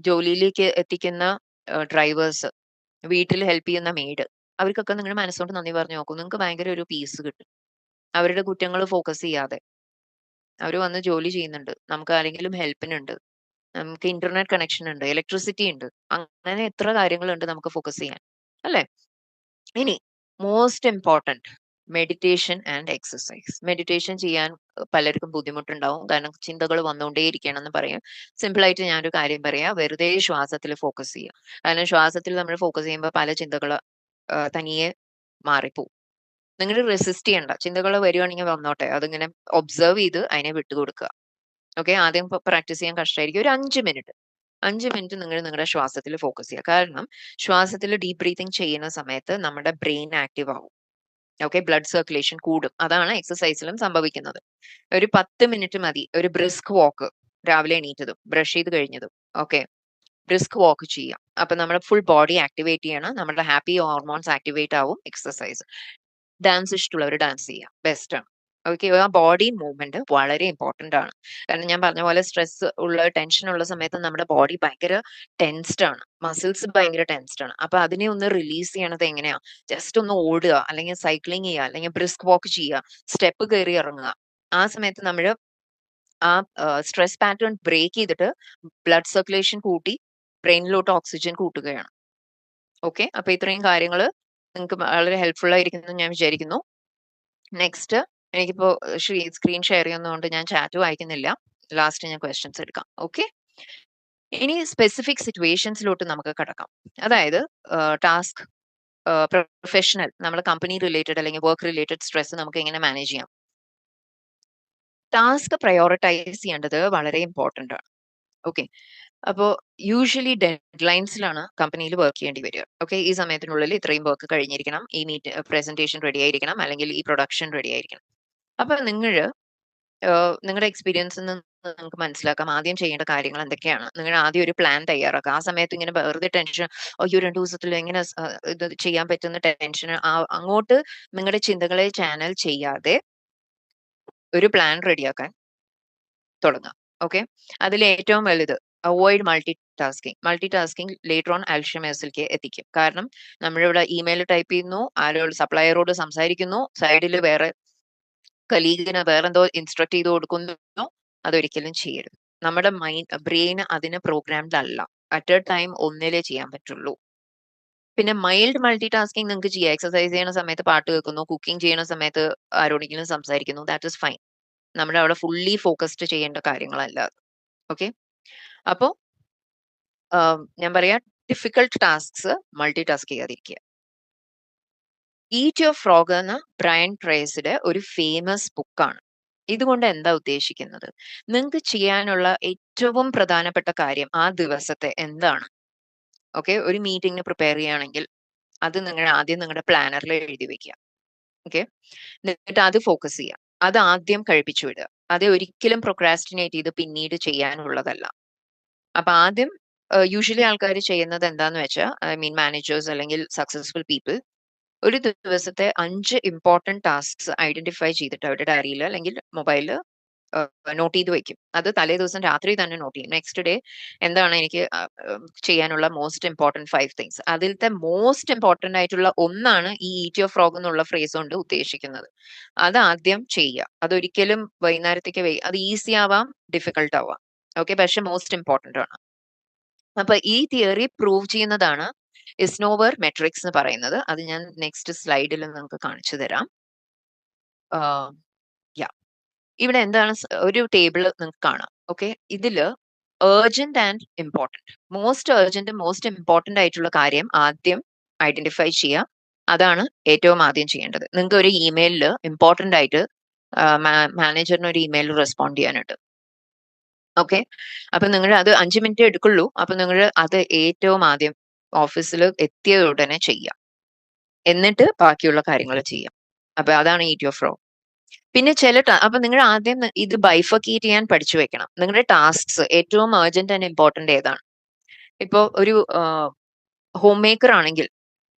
[SPEAKER 1] ജോലിയിലേക്ക് എത്തിക്കുന്ന ഡ്രൈവേഴ്സ്, വീട്ടിൽ ഹെൽപ്പ് ചെയ്യുന്ന മെയ്ഡ്, അവർക്കൊക്കെ നിങ്ങൾ മനസ്സുകൊണ്ട് നന്ദി പറഞ്ഞു നോക്കൂ. നിങ്ങൾക്ക് ഭയങ്കര ഒരു പീസ് കിട്ടും. അവരുടെ കുറ്റങ്ങൾ ഫോക്കസ് ചെയ്യാതെ അവർ വന്ന് ജോലി ചെയ്യുന്നുണ്ട്, നമുക്ക് ആരെങ്കിലും ഹെൽപ്പിനുണ്ട്, നമുക്ക് ഇന്റർനെറ്റ് കണക്ഷൻ ഉണ്ട്, ഇലക്ട്രിസിറ്റി ഉണ്ട്, അങ്ങനെ എത്ര കാര്യങ്ങളുണ്ട് നമുക്ക് ഫോക്കസ് ചെയ്യാൻ, അല്ലേ? ഇനി most important, meditation and exercise. Meditation ചെയ്യാൻ പലർക്കും ബുദ്ധിമുട്ടുണ്ടാവും, കാരണം ചിന്തകൾ വന്നുകൊണ്ടേയിരിക്കുകയാണെന്ന് പറയും. സിമ്പിൾ ആയിട്ട് ഞാനൊരു കാര്യം പറയാം, വെറുതെ ശ്വാസത്തിൽ ഫോക്കസ് ചെയ്യുക. കാരണം ശ്വാസത്തിൽ നമ്മൾ ഫോക്കസ് ചെയ്യുമ്പോൾ പല ചിന്തകൾ തനിയെ മാറിപ്പോവും. നിങ്ങൾ റെസിസ്റ്റ് ചെയ്യണ്ട. ചിന്തകൾ വരുവാണെങ്കിൽ വന്നോട്ടെ. അതിങ്ങനെ ഒബ്സർവ് ചെയ്ത് അതിനെ വിട്ടുകൊടുക്കുക. ഓക്കെ. ആദ്യം പ്രാക്ടീസ് ചെയ്യാൻ കഷ്ടമായിരിക്കും. ഒരു 5 മിനിറ്റ് 5 മിനിറ്റ് നിങ്ങൾ നിങ്ങളുടെ ശ്വാസത്തിൽ ഫോക്കസ് ചെയ്യുക. കാരണം ശ്വാസത്തിൽ ഡീപ് ബ്രീതിങ് ചെയ്യുന്ന സമയത്ത് നമ്മുടെ ബ്രെയിൻ ആക്റ്റീവ് ആവും. ഓക്കെ. ബ്ലഡ് സർക്കുലേഷൻ കൂടും. അതാണ് എക്സസൈസിലും സംഭവിക്കുന്നത്. ഒരു 10 മിനിറ്റ് മതി. ഒരു ബ്രിസ്ക് വാക്ക്, രാവിലെ എണീറ്റതും ബ്രഷ് ചെയ്ത് കഴിഞ്ഞതും. ഓക്കെ. ബ്രിസ്ക് വാക്ക് ചെയ്യാം. അപ്പൊ നമ്മുടെ ഫുൾ ബോഡി ആക്ടിവേറ്റ് ചെയ്യണം. നമ്മുടെ ഹാപ്പി ഹോർമോൺസ് ആക്ടിവേറ്റ് ആവും. എക്സസൈസ്, ഡാൻസ് ഇഷ്ടമുള്ളവർ ഡാൻസ് ചെയ്യാം, ബെസ്റ്റ് ആണ്. ഓക്കെ. ആ ബോഡി മൂവ്മെന്റ് വളരെ ഇമ്പോർട്ടന്റ് ആണ്. കാരണം ഞാൻ പറഞ്ഞ പോലെ സ്ട്രെസ് ഉള്ള, ടെൻഷൻ ഉള്ള സമയത്ത് നമ്മുടെ ബോഡി ഭയങ്കര ടെൻസ്ഡ് ആണ്, മസിൽസ് ഭയങ്കര ടെൻസ്ഡ് ആണ്. അപ്പൊ അതിനെ ഒന്ന് റിലീസ് ചെയ്യണത് എങ്ങനെയാ? ജസ്റ്റ് ഒന്ന് ഓടുക, അല്ലെങ്കിൽ സൈക്ലിംഗ് ചെയ്യുക, അല്ലെങ്കിൽ ബ്രിസ്ക് വാക്ക് ചെയ്യുക, സ്റ്റെപ്പ് കയറി ഇറങ്ങുക. ആ സമയത്ത് നമ്മൾ ആ സ്ട്രെസ് പാറ്റേൺ ബ്രേക്ക് ചെയ്തിട്ട് ബ്ലഡ് സർക്കുലേഷൻ കൂട്ടി ബ്രെയിനിലോട്ട് ഓക്സിജൻ കൂട്ടുകയാണ്. ഓക്കെ. അപ്പൊ ഇത്രയും കാര്യങ്ങൾ നിങ്ങൾക്ക് വളരെ ഹെൽപ്ഫുൾ ആയിരിക്കുന്നു ഞാൻ വിചാരിക്കുന്നു. നെക്സ്റ്റ്, എനിക്കിപ്പോ സ്ക്രീൻ ഷെയർ ചെയ്യുന്നതുകൊണ്ട് ഞാൻ ചാറ്റ് വായിക്കുന്നില്ല. ലാസ്റ്റ് ഞാൻ ക്വസ്റ്റ്യൻസ് എടുക്കാം. ഓക്കെ. ഇനി സ്പെസിഫിക് സിറ്റുവേഷൻസിലോട്ട് നമുക്ക് കടക്കാം. അതായത് ടാസ്ക്, പ്രൊഫഷണൽ, നമ്മുടെ കമ്പനി റിലേറ്റഡ് അല്ലെങ്കിൽ വർക്ക് റിലേറ്റഡ് സ്ട്രെസ് നമുക്ക് എങ്ങനെ മാനേജ് ചെയ്യാം. ടാസ്ക് പ്രയോറിറ്റൈസ് ചെയ്യേണ്ടത് വളരെ ഇമ്പോർട്ടന്റ് ആണ്. ഓക്കെ. അപ്പോൾ യൂഷ്വലി ഡെഡ് ലൈൻസിലാണ് കമ്പനിയിൽ വർക്ക് ചെയ്യേണ്ടി വരിക. ഓക്കെ. ഈ സമയത്തിനുള്ളിൽ ഇത്രയും വർക്ക് കഴിഞ്ഞിരിക്കണം, ഈ പ്രസന്റേഷൻ റെഡി ആയിരിക്കണം, അല്ലെങ്കിൽ ഈ പ്രൊഡക്ഷൻ റെഡി ആയിരിക്കണം. അപ്പൊ നിങ്ങളുടെ എക്സ്പീരിയൻസിൽ നിന്ന് നിങ്ങൾക്ക് മനസ്സിലാക്കാം ആദ്യം ചെയ്യേണ്ട കാര്യങ്ങൾ എന്തൊക്കെയാണ്. നിങ്ങൾ ആദ്യം ഒരു പ്ലാൻ തയ്യാറാക്കുക. ആ സമയത്ത് ഇങ്ങനെ വെറുതെ ടെൻഷൻ, അയ്യോ 2 ദിവസത്തിൽ എങ്ങനെ ഇത് ചെയ്യാൻ പറ്റുന്ന ടെൻഷൻ, അങ്ങോട്ട് നിങ്ങളുടെ ചിന്തകളെ ചാനൽ ചെയ്യാതെ ഒരു പ്ലാൻ റെഡിയാക്കാൻ തുടങ്ങാം. ഓക്കെ. അതിൽ ഏറ്റവും വലുത് avoid multitasking later on അൽഷിമേഴ്സിലേക്ക് എത്തിക്കും. കാരണം നമ്മളിവിടെ ഇമെയിൽ ടൈപ്പ് ചെയ്യുന്നു, ആരോട് സപ്ലയറോട് സംസാരിക്കുന്നു, സൈഡിൽ വേറെ കലീഗിന് വേറെന്തോ ഇൻസ്ട്രക്ട് ചെയ്ത് കൊടുക്കുന്നു. അതൊരിക്കലും ചെയ്യരുത്. നമ്മുടെ ബ്രെയിൻ അതിന് പ്രോഗ്രാംഡ് അല്ല. അറ്റ് എ ടൈം ഒന്നിലേ ചെയ്യാൻ പറ്റുള്ളൂ. പിന്നെ മൈൽഡ് മൾട്ടി ടാസ്കിങ് നിങ്ങൾക്ക് ചെയ്യാം. എക്സസൈസ് ചെയ്യുന്ന സമയത്ത് പാട്ട് കേൾക്കുന്നു, കുക്കിംഗ് ചെയ്യുന്ന സമയത്ത് ആരോടെങ്കിലും സംസാരിക്കുന്നു, ദാറ്റ് ഇസ് ഫൈൻ. നമ്മുടെ അവിടെ ഫുള്ളി ഫോക്കസ്ഡ് ചെയ്യേണ്ട കാര്യങ്ങളല്ല. ഓക്കെ, അപ്പോ ഞാൻ പറയാ ഡിഫിക്കൽട്ട് ടാസ്ക്സ് മൾട്ടി ടാസ്ക് ചെയ്യാതിരിക്കുക. ഈറ്റ് യുവർ ഫ്രോഗ് എന്ന ബ്രയൻ ട്രേസിയുടെ ഒരു ഫേമസ് ബുക്കാണ്. ഇതുകൊണ്ട് എന്താ ഉദ്ദേശിക്കുന്നത്? നിങ്ങൾക്ക് ചെയ്യാനുള്ള ഏറ്റവും പ്രധാനപ്പെട്ട കാര്യം ആ ദിവസത്തെ എന്താണ്? ഓക്കെ, ഒരു മീറ്റിംഗിന് പ്രിപ്പയർ ചെയ്യുകയാണെങ്കിൽ അത് നിങ്ങൾ ആദ്യം നിങ്ങളുടെ പ്ലാനറിൽ എഴുതി വെക്കുക. ഓക്കെ, എന്നിട്ട് അത് ഫോക്കസ് ചെയ്യുക. അത് ആദ്യം കഴിപ്പിച്ചു വിടുക. അത് ഒരിക്കലും പ്രൊക്രാസ്റ്റിനേറ്റ് ചെയ്ത് പിന്നീട് ചെയ്യാനുള്ളതല്ല. അപ്പൊ ആദ്യം യൂഷ്വലി ആൾക്കാർ ചെയ്യുന്നത് എന്താന്ന് വെച്ചാൽ, ഐ മീൻ മാനേജേഴ്സ് അല്ലെങ്കിൽ സക്സസ്ഫുൾ പീപ്പിൾ, ഒരു ദിവസത്തെ 5 ഇമ്പോർട്ടൻറ്റ് ടാസ്ക്സ് ഐഡന്റിഫൈ ചെയ്തിട്ട് അവരുടെ ഡയറിയിൽ അല്ലെങ്കിൽ മൊബൈലിൽ നോട്ട് ചെയ്ത് വെക്കും. അത് തലേ ദിവസം രാത്രി തന്നെ നോട്ട് ചെയ്യും. നെക്സ്റ്റ് ഡേ എന്താണ് എനിക്ക് ചെയ്യാനുള്ള മോസ്റ്റ് ഇമ്പോർട്ടൻറ്റ് 5 തിങ്സ്. അതിലത്തെ മോസ്റ്റ് ഇമ്പോർട്ടൻ്റ് ആയിട്ടുള്ള ഒന്നാണ് ഈ ഈറ്റ് യുവർ ഫ്രോഗ് എന്നുള്ള ഫ്രേസ് കൊണ്ട് ഉദ്ദേശിക്കുന്നത്. അത് ആദ്യം ചെയ്യുക. അതൊരിക്കലും വൈകുന്നേരത്തേക്ക് അത് ഈസി ആവാം, ഡിഫിക്കൾട്ട് ആവാം. ഓക്കെ, പക്ഷെ മോസ്റ്റ് ഇമ്പോർട്ടൻ്റ് ആണ്. അപ്പൊ ഈ തിയറി പ്രൂവ് ചെയ്യുന്നതാണ് ഇസ്നോവർ മെട്രിക്സ് എന്ന് പറയുന്നത്. അത് ഞാൻ നെക്സ്റ്റ് സ്ലൈഡിൽ നിങ്ങൾക്ക് കാണിച്ചു തരാം. ഇവിടെ എന്താണ് ഒരു ടേബിൾ നിങ്ങൾക്ക് കാണാം. ഓക്കെ, ഇതില് urgent and important, most urgent most important ആയിട്ടുള്ള കാര്യം ആദ്യം ഐഡന്റിഫൈ ചെയ്യുക. അതാണ് ഏറ്റവും ആദ്യം ചെയ്യേണ്ടത്. നിങ്ങൾക്ക് ഒരു ഇമെയിലിൽ ഇമ്പോർട്ടന്റ് ആയിട്ട് മാനേജറിന് ഒരു ഇമെയിൽ റെസ്പോണ്ട് ചെയ്യാനുണ്ട്. ഓക്കെ, അപ്പൊ നിങ്ങൾ അത് 5 മിനിറ്റ് എടുക്കുള്ളൂ. അപ്പൊ നിങ്ങൾ അത് ഏറ്റവും ആദ്യം ഓഫീസിൽ എത്തിയ ഉടനെ ചെയ്യാം. എന്നിട്ട് ബാക്കിയുള്ള കാര്യങ്ങൾ ചെയ്യാം. അപ്പൊ അതാണ് ഈറ്റ് യുവർ ഫ്രോഗ്. പിന്നെ അപ്പൊ നിങ്ങൾ ആദ്യം ഇത് ബൈഫക്കേറ്റ് ചെയ്യാൻ പഠിച്ചു വെക്കണം. നിങ്ങളുടെ ടാസ്ക്സ് ഏറ്റവും അർജന്റ് ആൻഡ് ഇമ്പോർട്ടന്റ് ഏതാണ്? ഇപ്പോ ഒരു ഹോം മേക്കർ ആണെങ്കിൽ,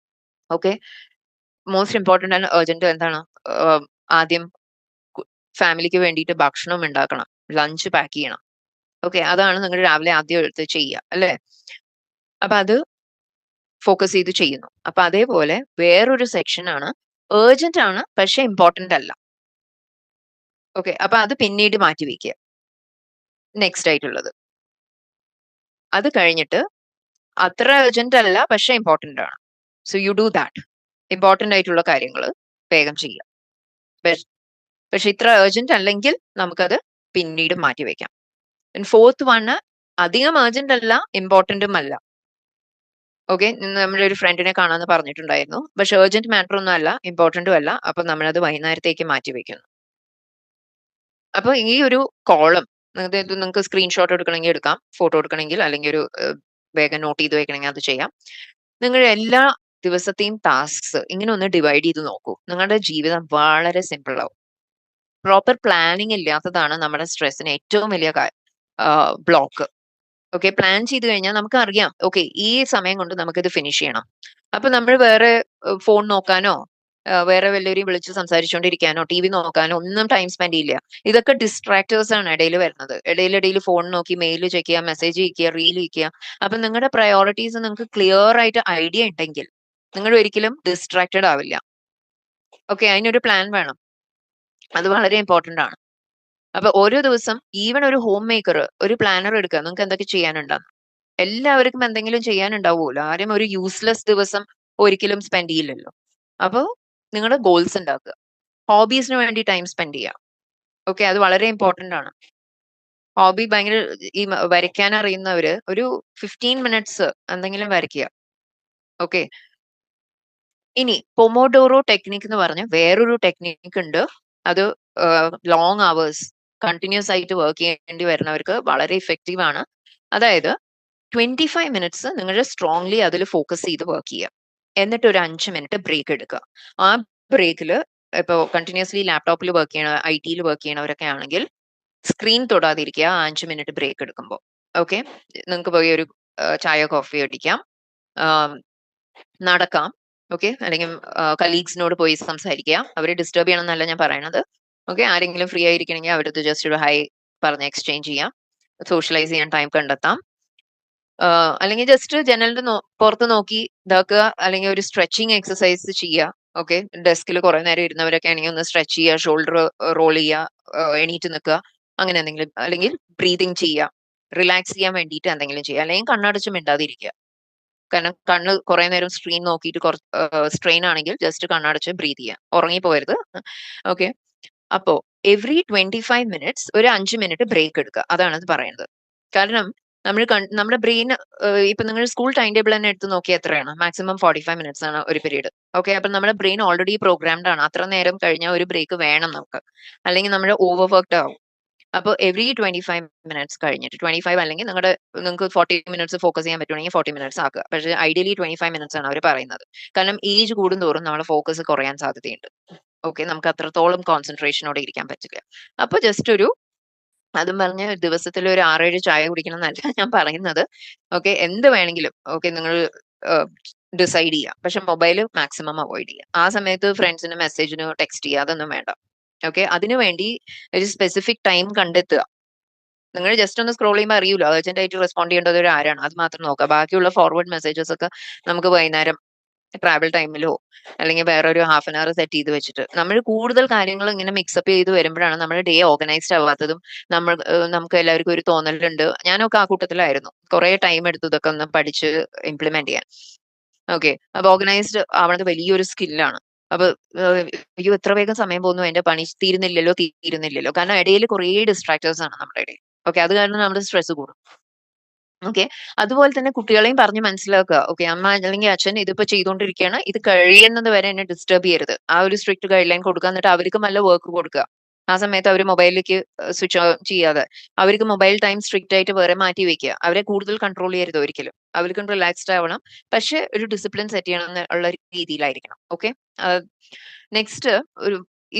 [SPEAKER 1] okay, most important and urgent എന്താണ്? ആദ്യം ഫാമിലിക്ക് വേണ്ടിയിട്ട് ഭക്ഷണം ഉണ്ടാക്കണം, ലഞ്ച് പാക്ക് ചെയ്യണം. ഓക്കെ, അതാണ് നിങ്ങൾ രാവിലെ ആദ്യം എടുത്ത് ചെയ്യുക, അല്ലേ? അപ്പൊ അത് ഫോക്കസ് ചെയ്ത് ചെയ്യുന്നു. അപ്പൊ അതേപോലെ വേറൊരു സെക്ഷൻ ആണ് ഏർജന്റ് ആണ് പക്ഷെ ഇമ്പോർട്ടന്റ് അല്ല. ഓക്കെ, അപ്പൊ അത് പിന്നീട് മാറ്റി വെക്കുക. നെക്സ്റ്റ് ആയിട്ടുള്ളത് അത് കഴിഞ്ഞിട്ട് അത്ര അർജന്റ് അല്ല പക്ഷെ ഇമ്പോർട്ടന്റ് ആണ്. So you do that. Important ആയിട്ടുള്ള കാര്യങ്ങൾ വേഗം ചെയ്യാം. പക്ഷെ ഇത്ര അർജന്റ് അല്ലെങ്കിൽ നമുക്കത് പിന്നീട് മാറ്റി വെക്കാം. ഫോർത്ത് വണ് അധികം അർജന്റ് അല്ല, ഇമ്പോർട്ടന്റും അല്ല. ഓക്കെ, നമ്മുടെ ഒരു ഫ്രണ്ടിനെ കാണാന്ന് പറഞ്ഞിട്ടുണ്ടായിരുന്നു. പക്ഷെ അർജന്റ് മാറ്റർ ഒന്നും അല്ല, ഇമ്പോർട്ടന്റും അല്ല. അപ്പൊ നമ്മളത് വൈകുന്നേരത്തേക്ക് മാറ്റി വെക്കുന്നു. അപ്പൊ ഈ ഒരു കോളം നിങ്ങൾക്ക് സ്ക്രീൻഷോട്ട് എടുക്കണമെങ്കിൽ എടുക്കാം, ഫോട്ടോ എടുക്കണമെങ്കിൽ, അല്ലെങ്കിൽ ഒരു വേഗം നോട്ട് ചെയ്ത് വെക്കണമെങ്കിൽ അത് ചെയ്യാം. നിങ്ങൾ എല്ലാ ദിവസത്തെയും ടാസ്ക്സ് ഇങ്ങനെ ഒന്ന് ഡിവൈഡ് ചെയ്ത് നോക്കൂ. നിങ്ങളുടെ ജീവിതം വളരെ സിമ്പിൾ ആവും. പ്രോപ്പർ പ്ലാനിങ് ഇല്ലാത്തതാണ് നമ്മുടെ സ്ട്രെസ്സിന് ഏറ്റവും വലിയ ബ്ലോക്ക്. ഓക്കെ, പ്ലാൻ ചെയ്ത് കഴിഞ്ഞാൽ നമുക്ക് അറിയാം, ഓക്കെ, ഈ സമയം കൊണ്ട് നമുക്കിത് ഫിനിഷ് ചെയ്യണം. അപ്പൊ നമ്മൾ വേറെ ഫോൺ നോക്കാനോ വേറെ വല്ലവരെയും വിളിച്ച് സംസാരിച്ചുകൊണ്ടിരിക്കാനോ ടി വി നോക്കാനോ ഒന്നും ടൈം സ്പെൻഡ് ചെയ്യില്ല. ഇതൊക്കെ ഡിസ്ട്രാക്ടേഴ്സ് ആണ് ഇടയിൽ വരുന്നത്. ഇടയിലിടയിൽ ഫോൺ നോക്കി മെയിൽ ചെക്ക് ചെയ്യുക, മെസ്സേജ് ചെയ്യുക, റീൽ ചെയ്യുക. അപ്പൊ നിങ്ങളുടെ പ്രയോറിറ്റീസ് നിങ്ങൾക്ക് ക്ലിയർ ആയിട്ട് ഐഡിയ ഉണ്ടെങ്കിൽ നിങ്ങൾ ഒരിക്കലും ഡിസ്ട്രാക്റ്റഡ് ആവില്ല. ഓക്കെ, അതിനൊരു പ്ലാൻ വേണം. അത് വളരെ ഇമ്പോർട്ടന്റ് ആണ്. അപ്പൊ ഓരോ ദിവസം ഈവൻ ഒരു ഹോം മേക്കർ ഒരു പ്ലാനർ എടുക്കുക, നിങ്ങൾക്ക് എന്തൊക്കെ ചെയ്യാനുണ്ടെന്ന്. എല്ലാവർക്കും എന്തെങ്കിലും ചെയ്യാനുണ്ടാവുമല്ലോ. ആരും ഒരു യൂസ്ലെസ് ദിവസം ഒരിക്കലും സ്പെൻഡ് ചെയ്യില്ലല്ലോ. അപ്പോൾ നിങ്ങളുടെ ഗോൾസ് ഉണ്ടാക്കുക. ഹോബീസിന് വേണ്ടി ടൈം സ്പെൻഡ് ചെയ്യുക. ഓക്കെ, അത് വളരെ ഇമ്പോർട്ടന്റ് ആണ്. ഹോബി ഭയങ്കര ഈ വരയ്ക്കാൻ അറിയുന്നവര് ഒരു 15 മിനിറ്റ്സ് എന്തെങ്കിലും വരയ്ക്കുക. ഓക്കെ, ഇനി പൊമോഡോറോ ടെക്നിക് എന്ന് പറഞ്ഞ വേറൊരു ടെക്നിക് ഉണ്ട്. അത് ലോങ് അവേഴ്സ് കണ്ടിന്യൂസ് ആയിട്ട് വർക്ക് ചെയ്യേണ്ടി വരുന്നവർക്ക് വളരെ ഇഫക്റ്റീവ് ആണ്. അതായത് 25 മിനിറ്റ്സ് നിങ്ങൾ സ്ട്രോങ്ലി അതിൽ ഫോക്കസ് ചെയ്ത് വർക്ക് ചെയ്യുക. എന്നിട്ട് ഒരു 5 മിനിറ്റ് ബ്രേക്ക് എടുക്കുക. ആ ബ്രേക്കിൽ ഇപ്പോൾ കണ്ടിന്യൂസ്ലി ലാപ്ടോപ്പിൽ വർക്ക് ചെയ്യണ IT വർക്ക് ചെയ്യണവരൊക്കെ ആണെങ്കിൽ സ്ക്രീൻ തൊടാതിരിക്കുക 5 മിനിറ്റ് ബ്രേക്ക് എടുക്കുമ്പോൾ. ഓക്കെ, നിങ്ങൾക്ക് പോയി ഒരു ചായ കോഫി അടിക്കാം, നടക്കാം, ഓക്കെ, അല്ലെങ്കിൽ കലീഗ്സിനോട് പോയി സംസാരിക്കുക. അവരെ ഡിസ്റ്റർബ് ചെയ്യണം എന്നല്ല ഞാൻ പറയണത്. ഓക്കെ, ആരെങ്കിലും ഫ്രീ ആയിരിക്കണമെങ്കിൽ അവരത് ജസ്റ്റ് ഒരു ഹൈ പറഞ്ഞ് എക്സ്ചേഞ്ച് ചെയ്യാം, സോഷ്യലൈസ് ചെയ്യാൻ ടൈം കണ്ടെത്താം. അല്ലെങ്കിൽ ജസ്റ്റ് ജനലിന്റെ പുറത്ത് നോക്കി ഇതാക്കുക, അല്ലെങ്കിൽ ഒരു സ്ട്രെച്ചിങ് എക്സസൈസ് ചെയ്യുക. ഓക്കെ, ഡെസ്കിൽ കുറെ നേരം ഇരുന്നവരൊക്കെ ആണെങ്കിൽ ഒന്ന് സ്ട്രെച്ച് ചെയ്യുക, ഷോൾഡർ റോൾ ചെയ്യുക, എണീറ്റ് നിൽക്കുക, അങ്ങനെ എന്തെങ്കിലും, അല്ലെങ്കിൽ ബ്രീതിങ് ചെയ്യുക, റിലാക്സ് ചെയ്യാൻ വേണ്ടിയിട്ട് എന്തെങ്കിലും ചെയ്യുക, അല്ലെങ്കിൽ കണ്ണടച്ച് മിണ്ടാതിരിക്കുക. കാരണം കണ്ണ് കുറെ നേരം സ്ക്രീൻ നോക്കിയിട്ട് സ്ട്രെയിൻ ആണെങ്കിൽ ജസ്റ്റ് കണ്ണടച്ച് ബ്രീത് ചെയ്യുക, ഉറങ്ങിപ്പോരുത്. ഓക്കെ, അപ്പോ എവറി 25 മിനിറ്റ്സ് ഒരു 5 മിനിറ്റ് ബ്രേക്ക് എടുക്കുക, അതാണ് അത് പറയുന്നത്. കാരണം നമ്മുടെ ബ്രെയിൻ, ഇപ്പൊ നിങ്ങൾ സ്കൂൾ ടൈം ടേബിൾ തന്നെ എടുത്ത് നോക്കിയാൽ എത്രയാണ്, മാക്സിമം 45 മിനിറ്റ്സ് ആണ് ഒരു പീരീഡ്. ഓക്കെ, അപ്പൊ നമ്മുടെ ബ്രെയിൻ ഓൾറെഡി പ്രോഗ്രാംഡ് ആണ്, അത്ര നേരം കഴിഞ്ഞാൽ ഒരു ബ്രേക്ക് വേണം നമുക്ക്, അല്ലെങ്കിൽ നമ്മൾ ഓവർ വർക്ക്ഡ് ആവും. അപ്പോൾ എവറി 25 മിനിറ്റ്സ് കഴിഞ്ഞിട്ട് 25, അല്ലെങ്കിൽ നിങ്ങൾക്ക് 40 മിനിറ്റ്സ് ഫോക്കസ് ചെയ്യാൻ പറ്റുവാണെങ്കിൽ 40 മിനിറ്റ്സ് ആക്കുക. പക്ഷേ ഐഡിയലി 25 മിനിറ്റ്സ് ആണ് അവർ പറയുന്നത്. കാരണം ഏജ് കൂടുന്തോറും നമ്മുടെ ഫോക്കസ് കുറയാൻ സാധ്യതയുണ്ട്. ഓക്കെ, നമുക്ക് അത്രത്തോളം കോൺസെൻട്രേഷനോടെ ഇരിക്കാൻ പറ്റില്ല. അപ്പൊ ജസ്റ്റ് അതും പറഞ്ഞ് ദിവസത്തിൽ ഒരു 6-7 ചായ കുടിക്കണം എന്നല്ല ഞാൻ പറയുന്നത്. ഓക്കെ, എന്ത് വേണമെങ്കിലും ഓക്കെ നിങ്ങൾ ഡിസൈഡ് ചെയ്യുക. പക്ഷെ മൊബൈൽ മാക്സിമം അവോയ്ഡ് ചെയ്യുക. ആ സമയത്ത് ഫ്രണ്ട്സിന് മെസ്സേജിന് ടെക്സ്റ്റ് ചെയ്യുക, അതൊന്നും വേണ്ട. ഓക്കെ, അതിനു വേണ്ടി ഒരു സ്പെസിഫിക് ടൈം കണ്ടെത്തുക. നിങ്ങൾ ജസ്റ്റ് ഒന്ന് സ്ക്രോൾ ചെയ്യുമ്പോൾ അറിയൂല അർജന്റ് ആയിട്ട് റെസ്പോണ്ട് ചെയ്യേണ്ടത് ഒരു ആരാണ്, അത് മാത്രം നോക്കുക. ബാക്കിയുള്ള ഫോർവേഡ് മെസ്സേജസ് ഒക്കെ നമുക്ക് വൈകുന്നേരം ട്രാവൽ ടൈമിലോ അല്ലെങ്കിൽ വേറെ ഒരു ഹാഫ് ആൻ അവർ സെറ്റ് ചെയ്ത് വെച്ചിട്ട്, നമ്മൾ കൂടുതൽ കാര്യങ്ങൾ ഇങ്ങനെ മിക്സപ്പ് ചെയ്ത് വരുമ്പോഴാണ് നമ്മുടെ ഡേ ഓർഗനൈസ്ഡ് ആവാത്തതും. നമുക്ക് എല്ലാവർക്കും ഒരു തോന്നലുണ്ട്, ഞാനൊക്കെ ആ കൂട്ടത്തിലായിരുന്നു, കുറെ ടൈം എടുത്തു ഇതൊക്കെ ഒന്ന് പഠിച്ച് ഇംപ്ലിമെന്റ് ചെയ്യാൻ. ഓക്കെ, അപ്പൊ ഓർഗനൈസ്ഡ് ആവണത് വലിയൊരു സ്കില്ലാണ്. അപ്പൊ അയ്യോ എത്ര വേഗം സമയം പോകുന്നു, എന്റെ പണി തീരുന്നില്ലല്ലോ, കാരണം ഇടയിൽ കുറേ ഡിസ്ട്രാക്ടേഴ്സ് ആണ് നമ്മുടെ ഇടയിൽ. ഓക്കെ, അത് കാരണം നമ്മുടെ സ്ട്രെസ് കൂടും. ഓക്കെ, അതുപോലെ തന്നെ കുട്ടികളെയും പറഞ്ഞ് മനസ്സിലാക്കുക. ഓക്കെ, അമ്മ അല്ലെങ്കിൽ അച്ഛൻ ഇതിപ്പോ ചെയ്തുകൊണ്ടിരിക്കുകയാണ്, ഇത് കഴിയുന്നത് വരെ എന്നെ ഡിസ്റ്റർബ് ചെയ്യരുത്, ആ ഒരു സ്ട്രിക്റ്റ് ഗൈഡ് ലൈൻ കൊടുക്കുക. എന്നിട്ട് അവർക്ക് നല്ല വർക്ക് കൊടുക്കുക. ആ സമയത്ത് അവർ മൊബൈലിലേക്ക് സ്വിച്ച് ഓൺ ചെയ്യാതെ അവർക്ക് മൊബൈൽ ടൈം സ്ട്രിക്റ്റ് ആയിട്ട് വേറെ മാറ്റി വെക്കുക. അവരെ കൂടുതൽ കൺട്രോൾ ചെയ്യരുത് ഒരിക്കലും. അവർക്കും റിലാക്സ്ഡ് ആവണം, പക്ഷെ ഒരു ഡിസിപ്ലിൻ സെറ്റ് ചെയ്യണം എന്നുള്ള രീതിയിലായിരിക്കണം. ഓക്കെ, നെക്സ്റ്റ്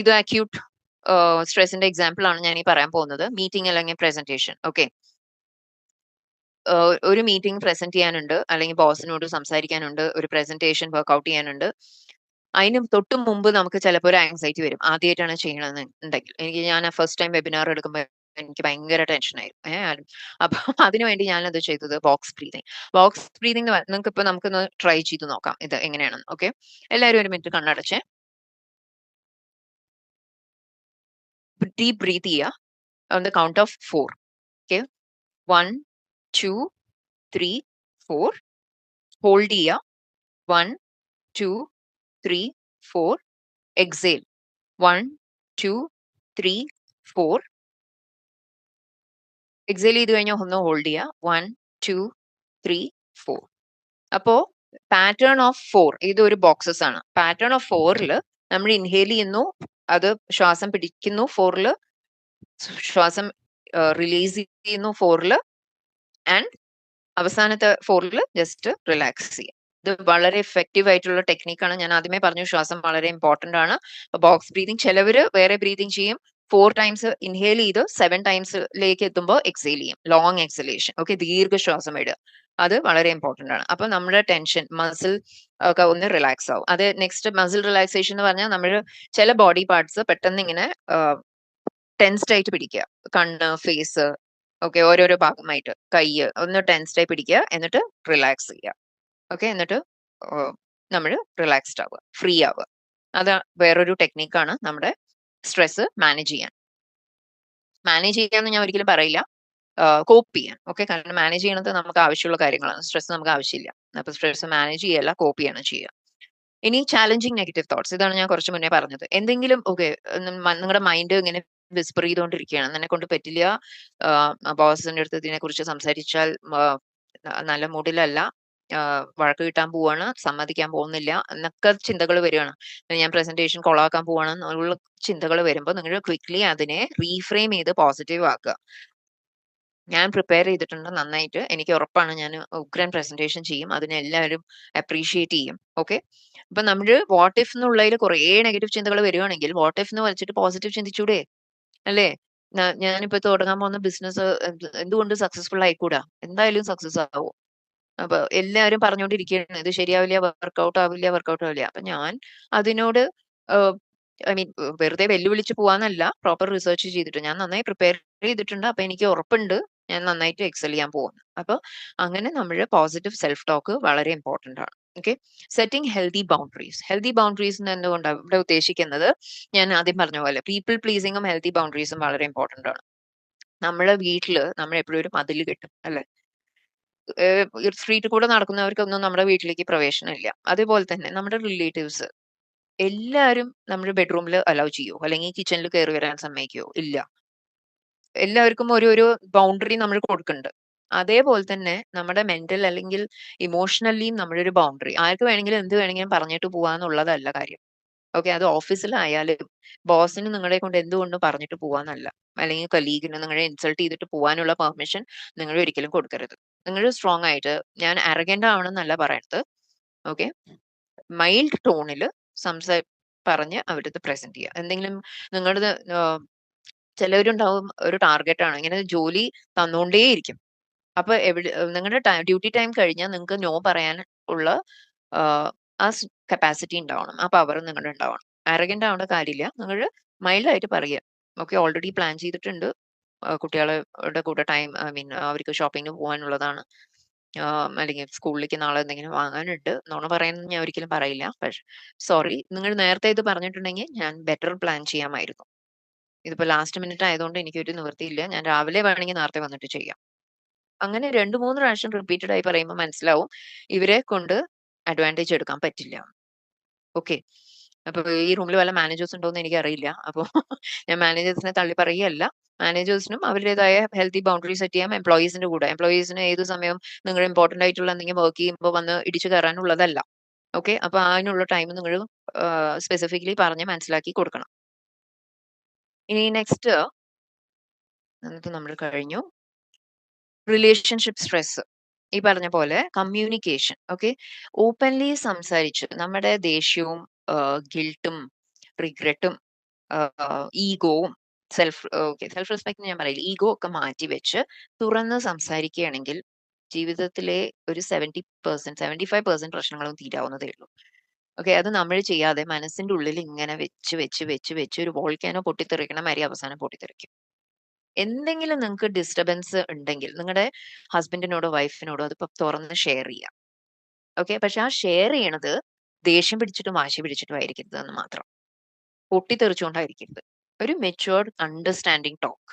[SPEAKER 1] ഇത് അക്യൂട്ട് സ്ട്രെസിന്റെ എക്സാമ്പിൾ ആണ് ഞാൻ ഈ പറയാൻ പോകുന്നത്. മീറ്റിംഗ് അല്ലെങ്കിൽ പ്രസന്റേഷൻ. ഓക്കെ, ഒരു മീറ്റിംഗ് പ്രസന്റ് ചെയ്യാനുണ്ട്, അല്ലെങ്കിൽ ബോസിനോട് സംസാരിക്കാനുണ്ട്, ഒരു പ്രസന്റേഷൻ വർക്ക്ഔട്ട് ചെയ്യാനുണ്ട്. അതിന് തൊട്ട് മുമ്പ് നമുക്ക് ചിലപ്പോൾ ഒരു ആങ്സൈറ്റി വരും, ആദ്യമായിട്ടാണ് ചെയ്യണമെന്നുണ്ടെങ്കിൽ. ഞാൻ ഫസ്റ്റ് ടൈം വെബിനാർ എടുക്കുമ്പോൾ എനിക്ക് ഭയങ്കര ടെൻഷനായിരുന്നു. അപ്പൊ അതിനുവേണ്ടി ഞാനത് ചെയ്തത് ബോക്സ് ബ്രീതിങ് നമുക്കൊന്ന് ട്രൈ ചെയ്ത് നോക്കാം ഇത് എങ്ങനെയാണെന്ന്. ഓക്കെ, എല്ലാവരും ഒരു മിനിറ്റ് കണ്ണടച്ചേ, ഡീപ് ബ്രീത്ത് ചെയ്യുക on the count of 4. Okay, 1, 2, 3, 4. Hold ചെയ്യുക, 1, 2, 3, 4. എക്സേൽ, 1, 2, 3, 4. എക്സേൽ ചെയ്ത് കഴിഞ്ഞാൽ ഒന്ന് ഹോൾഡ് ചെയ്യുക, 1, 2, 3, 4. അപ്പോ പാറ്റേൺ ഓഫ് 4 ഇത് ഒരു ബോക്സസ് ആണ്. പാറ്റേൺ ഓഫ് 4ൽ നമ്മൾ ഇൻഹേൽ ചെയ്യുന്നു, അത് ശ്വാസം പിടിക്കുന്നു 4ൽ, ശ്വാസം റിലീസ് ചെയ്യുന്നു 4ൽ, ആൻഡ് അവസാനത്തെ 4ൽ ജസ്റ്റ് റിലാക്സ് ചെയ്യുക. ഇത് വളരെ എഫക്റ്റീവ് ആയിട്ടുള്ള ടെക്നിക്കാണ്. ഞാൻ ആദ്യമേ പറഞ്ഞു ശ്വാസം വളരെ ഇമ്പോർട്ടന്റ് ആണ്. ബോക്സ് ബ്രീതിങ് ചിലവര് വേറെ ബ്രീതിങ് ചെയ്യും, 4 ടൈംസ് ഇൻഹേൽ ചെയ്ത് 7 ടൈംസിലേക്ക് എത്തുമ്പോൾ എക്സേൽ ചെയ്യും, ലോങ് എക്സലേഷൻ. ഓക്കെ, ദീർഘശ്വാസം ഇടുക, അത് വളരെ ഇമ്പോർട്ടന്റ് ആണ്. അപ്പൊ നമ്മുടെ ടെൻഷൻ മസിൽ ഒക്കെ ഒന്ന് റിലാക്സ് ആവും. അത് നെക്സ്റ്റ് മസിൽ റിലാക്സേഷൻ എന്ന് പറഞ്ഞാൽ നമ്മൾ ചില ബോഡി പാർട്സ് പെട്ടെന്ന് ഇങ്ങനെ ടെൻസ്ഡ് ആയിട്ട് പിടിക്കുക, കണ്ണ്, ഫേസ്, ഓക്കെ, ഓരോരോ ഭാഗമായിട്ട് കൈ ഒന്ന് ടെൻസ്ഡ് ആയി പിടിക്കുക, എന്നിട്ട് റിലാക്സ് ചെയ്യുക. ഓക്കെ, എന്നിട്ട് നമ്മൾ റിലാക്സ്ഡ് ആവുക, ഫ്രീ ആവുക. അത് വേറൊരു ടെക്നിക്കാണ് നമ്മുടെ സ്ട്രെസ് മാനേജ് ചെയ്യാന്ന് ഞാൻ ഒരിക്കലും പറയില്ല, കോപ്പ് ചെയ്യാൻ. ഓക്കെ, കാരണം മാനേജ് ചെയ്യണത് നമുക്ക് ആവശ്യമുള്ള കാര്യങ്ങളാണ്, സ്ട്രെസ് നമുക്ക് ആവശ്യമില്ല. അപ്പൊ സ്ട്രെസ് മാനേജ് ചെയ്യല്ല, കോപ്പ് ചെയ്യാണ് ചെയ്യുക. ഇനി ചാലഞ്ചിങ് നെഗറ്റീവ് തോട്ട്സ്, ഇതാണ് ഞാൻ കുറച്ച് മുന്നേ പറഞ്ഞത്. എന്തെങ്കിലും ഓക്കെ, നിങ്ങളുടെ മൈൻഡ് ഇങ്ങനെ വിസ്പർ ചെയ്തുകൊണ്ടിരിക്കുകയാണ്, എന്നെ കൊണ്ട് പറ്റില്ല, ബോസിന്റെ അടുത്ത് ഇതിനെ കുറിച്ച് സംസാരിച്ചാൽ നല്ല മൂഡിലല്ല, വഴക്ക് കിട്ടാൻ പോവാണ്, സമ്മതിക്കാൻ പോകുന്നില്ല എന്നൊക്കെ ചിന്തകൾ വരികയാണ്, ഞാൻ പ്രസന്റേഷൻ കൊളാക്കാൻ പോവാണ് എന്നുള്ള ചിന്തകൾ വരുമ്പോൾ നിങ്ങൾ ക്വിക്ലി അതിനെ റീഫ്രെയിം ചെയ്ത് പോസിറ്റീവ് ആക്കുക. ഞാൻ പ്രിപ്പയർ ചെയ്തിട്ടുണ്ട് നന്നായിട്ട്, എനിക്ക് ഉറപ്പാണ് ഞാൻ ഉഗ്രൻ പ്രസന്റേഷൻ ചെയ്യും, അതിനെ എല്ലാവരും അപ്രീഷിയേറ്റ് ചെയ്യും. ഓക്കെ, അപ്പൊ നമ്മള് വാട്ട് ഇഫ് എന്നുള്ളതിൽ കുറേ നെഗറ്റീവ് ചിന്തകൾ വരികയാണെങ്കിൽ വാട്ട് ഇഫ് എന്ന് വെച്ചിട്ട് പോസിറ്റീവ് ചിന്തിച്ചൂടെ, അല്ലേ? ഞാനിപ്പോ തുടങ്ങാൻ പോകുന്ന ബിസിനസ് എന്തുകൊണ്ട് സക്സസ്ഫുൾ ആയിക്കൂടാ? എന്തായാലും സക്സസ് ആവും. അപ്പൊ എല്ലാവരും പറഞ്ഞുകൊണ്ടിരിക്കുകയാണ് ഇത് ശരിയാവില്ല, വർക്കൗട്ട് ആവില്ല. അപ്പൊ ഞാൻ അതിനോട് ഐ മീൻ വെറുതെ വെല്ലുവിളിച്ച് പോവാന്നല്ല, പ്രോപ്പർ റിസർച്ച് ചെയ്തിട്ട് ഞാൻ നന്നായി പ്രിപ്പയർ ചെയ്തിട്ടുണ്ട്. അപ്പൊ എനിക്ക് ഉറപ്പുണ്ട് ഞാൻ നന്നായിട്ട് എക്സൽ ചെയ്യാൻ പോകുന്നു. അപ്പോൾ അങ്ങനെ നമ്മുടെ പോസിറ്റീവ് സെൽഫ് ടോക്ക് വളരെ ഇമ്പോർട്ടന്റ് ആണ്. ഓക്കെ, സെറ്റിംഗ് ഹെൽത്തി ബൗണ്ടറീസ് എന്തുകൊണ്ടാണ് ഇവിടെ ഉദ്ദേശിക്കുന്നത്? ഞാൻ ആദ്യം പറഞ്ഞ പോലെ പീപ്പിൾ പ്ലീസിങ്ങും ഹെൽത്തി ബൗണ്ടറീസും വളരെ ഇമ്പോർട്ടന്റ് ആണ്. നമ്മളെ വീട്ടില് നമ്മൾ എപ്പോഴും ഒരു മതിൽ കെട്ടും അല്ലെ? സ്ട്രീറ്റിൽ കൂടെ നടക്കുന്നവർക്കൊന്നും നമ്മുടെ വീട്ടിലേക്ക് പ്രവേശനമില്ല. അതേപോലെ തന്നെ നമ്മുടെ റിലേറ്റീവ്സ് എല്ലാവരും നമ്മുടെ ബെഡ്റൂമിൽ അലൗ ചെയ്യോ, അല്ലെങ്കിൽ കിച്ചണിൽ കയറി വരാൻ സമ്മതിക്കോ? ഇല്ല. എല്ലാവർക്കും ഒരു ബൗണ്ടറി നമ്മൾ കൊടുക്കുന്നുണ്ട്. അതേപോലെ തന്നെ നമ്മുടെ മെന്റൽ അല്ലെങ്കിൽ ഇമോഷണലി നമ്മളൊരു ബൗണ്ടറി, ആർക്ക് വേണമെങ്കിലും എന്ത് വേണമെങ്കിലും പറഞ്ഞിട്ട് പോവാന്നുള്ളതല്ല കാര്യം. ഓക്കെ, അത് ഓഫീസിലായാലും ബോസിന് നിങ്ങളെ കൊണ്ട് എന്തുകൊണ്ടും പറഞ്ഞിട്ട് പോവാന്നല്ല, അല്ലെങ്കിൽ കൊലീഗിന് നിങ്ങളെ ഇൻസൾട്ട് ചെയ്തിട്ട് പോവാനുള്ള പെർമിഷൻ നിങ്ങൾ ഒരിക്കലും കൊടുക്കരുത്. നിങ്ങൾ സ്ട്രോങ് ആയിട്ട്, ഞാൻ അറഗന്റ് ആവണമെന്നല്ല പറയണത്, ഓക്കെ, മൈൽഡ് ടോണിൽ പറഞ്ഞ് അവരത് പ്രസന്റ് ചെയ്യുക. എന്തെങ്കിലും നിങ്ങളുടെ ചിലവരുണ്ടാവും ഒരു ടാർഗറ്റ് ആണ്, ഇങ്ങനെ ജോലി തന്നുകൊണ്ടേയിരിക്കും. അപ്പൊ നിങ്ങളുടെ ഡ്യൂട്ടി ടൈം കഴിഞ്ഞാൽ നിങ്ങൾക്ക് നോ പറയാൻ ഉള്ള ആ കപ്പാസിറ്റി ഉണ്ടാവണം, ആ പവർ നിങ്ങളുടെ ഉണ്ടാവണം. ആരഗന്റ് ആവേണ്ട കാര്യമില്ല, നിങ്ങൾ മൈൽഡ് ആയിട്ട് പറയുക. ഓക്കെ, ഓൾറെഡി പ്ലാൻ ചെയ്തിട്ടുണ്ട്, കുട്ടികളുടെ കൂടെ ടൈം, ഐ മീൻ അവർക്ക് ഷോപ്പിങ്ങിന് പോകാനുള്ളതാണ്, അല്ലെങ്കിൽ സ്കൂളിലേക്ക് നാളെ എന്തെങ്കിലും വാങ്ങാനുണ്ട്. നുണ പറയാനൊന്നും ഞാൻ ഒരിക്കലും പറയില്ല. പക്ഷെ സോറി, നിങ്ങൾ നേരത്തെ ഇത് പറഞ്ഞിട്ടുണ്ടെങ്കിൽ ഞാൻ ബെറ്റർ പ്ലാൻ ചെയ്യാമായിരുന്നു. ഇതിപ്പോ ലാസ്റ്റ് മിനിറ്റ് ആയതുകൊണ്ട് എനിക്കൊരു നിവൃത്തിയില്ല, ഞാൻ രാവിലെ വേണമെങ്കിൽ നേരത്തെ വന്നിട്ട് ചെയ്യാം. അങ്ങനെ 2-3 പ്രാവശ്യം റിപ്പീറ്റഡ് ആയി പറയുമ്പോൾ മനസ്സിലാവും ഇവരെ കൊണ്ട് അഡ്വാൻറ്റേജ് എടുക്കാൻ പറ്റില്ല. ഓക്കെ, അപ്പൊ ഈ റൂമിൽ വല്ല മാനേജേഴ്സ് ഉണ്ടോ എന്ന് എനിക്കറിയില്ല. അപ്പോൾ ഞാൻ മാനേജേഴ്സിനെ തള്ളി പറയുകയല്ല. മാനേജേഴ്സിനും അവരുടേതായ ഹെൽത്തി ബൗണ്ടറി സെറ്റ് ചെയ്യാം എംപ്ലോയീസിന്റെ കൂടെ. എംപ്ലോയീസിന് ഏത് സമയം നിങ്ങൾ ഇമ്പോർട്ടന്റ് ആയിട്ടുള്ള എന്തെങ്കിലും വർക്ക് ചെയ്യുമ്പോൾ വന്ന് ഇടിച്ചു കയറാനുള്ളതല്ല. ഓക്കെ, അപ്പൊ അതിനുള്ള ടൈം നിങ്ങൾ സ്പെസിഫിക്കലി പറഞ്ഞ് മനസ്സിലാക്കി കൊടുക്കണം. ഇനി നെക്സ്റ്റ്, എന്നിട്ട് നമ്മൾ കഴിഞ്ഞു, റിലേഷൻഷിപ്പ് സ്ട്രെസ്. ഈ പറഞ്ഞ പോലെ കമ്മ്യൂണിക്കേഷൻ. ഓക്കെ, ഓപ്പൺലി സംസാരിച്ച് നമ്മുടെ ദേഷ്യവും ഗിൽട്ടും റിഗ്രറ്റും ഈഗോവും സെൽഫ് റെസ്പെക്ട് ഞാൻ പറയില്ല, ഈഗോ ഒക്കെ മാറ്റി വെച്ച് തുറന്ന് സംസാരിക്കുകയാണെങ്കിൽ ജീവിതത്തിലെ ഒരു 75% പ്രശ്നങ്ങളും തീരാവുന്നതേ ഉള്ളൂ. ഓക്കെ, അത് നമ്മൾ ചെയ്യാതെ മനസ്സിന്റെ ഉള്ളിൽ ഇങ്ങനെ വെച്ച് വെച്ച് വെച്ച് വെച്ച് ഒരു വോൾക്കാനോ പൊട്ടിത്തെറിക്കണ മാതിരി അവസാനം പൊട്ടിത്തെറിക്കും. എന്തെങ്കിലും നിങ്ങൾക്ക് ഡിസ്റ്റർബൻസ് ഉണ്ടെങ്കിൽ നിങ്ങളുടെ ഹസ്ബൻഡിനോടോ വൈഫിനോടോ അതിപ്പോ തുറന്ന് ഷെയർ ചെയ്യാം. ഓക്കെ, പക്ഷെ ആ ഷെയർ ചെയ്യണത് ദേഷ്യം പിടിച്ചിട്ടും വാശി പിടിച്ചിട്ടും ആയിരിക്കരുത് എന്ന് മാത്രം. പൊട്ടിത്തെറിച്ചുകൊണ്ടായിരിക്കരുത്. ഒരു മെച്ചുവേർഡ് അണ്ടർസ്റ്റാൻഡിങ് ടോക്ക്.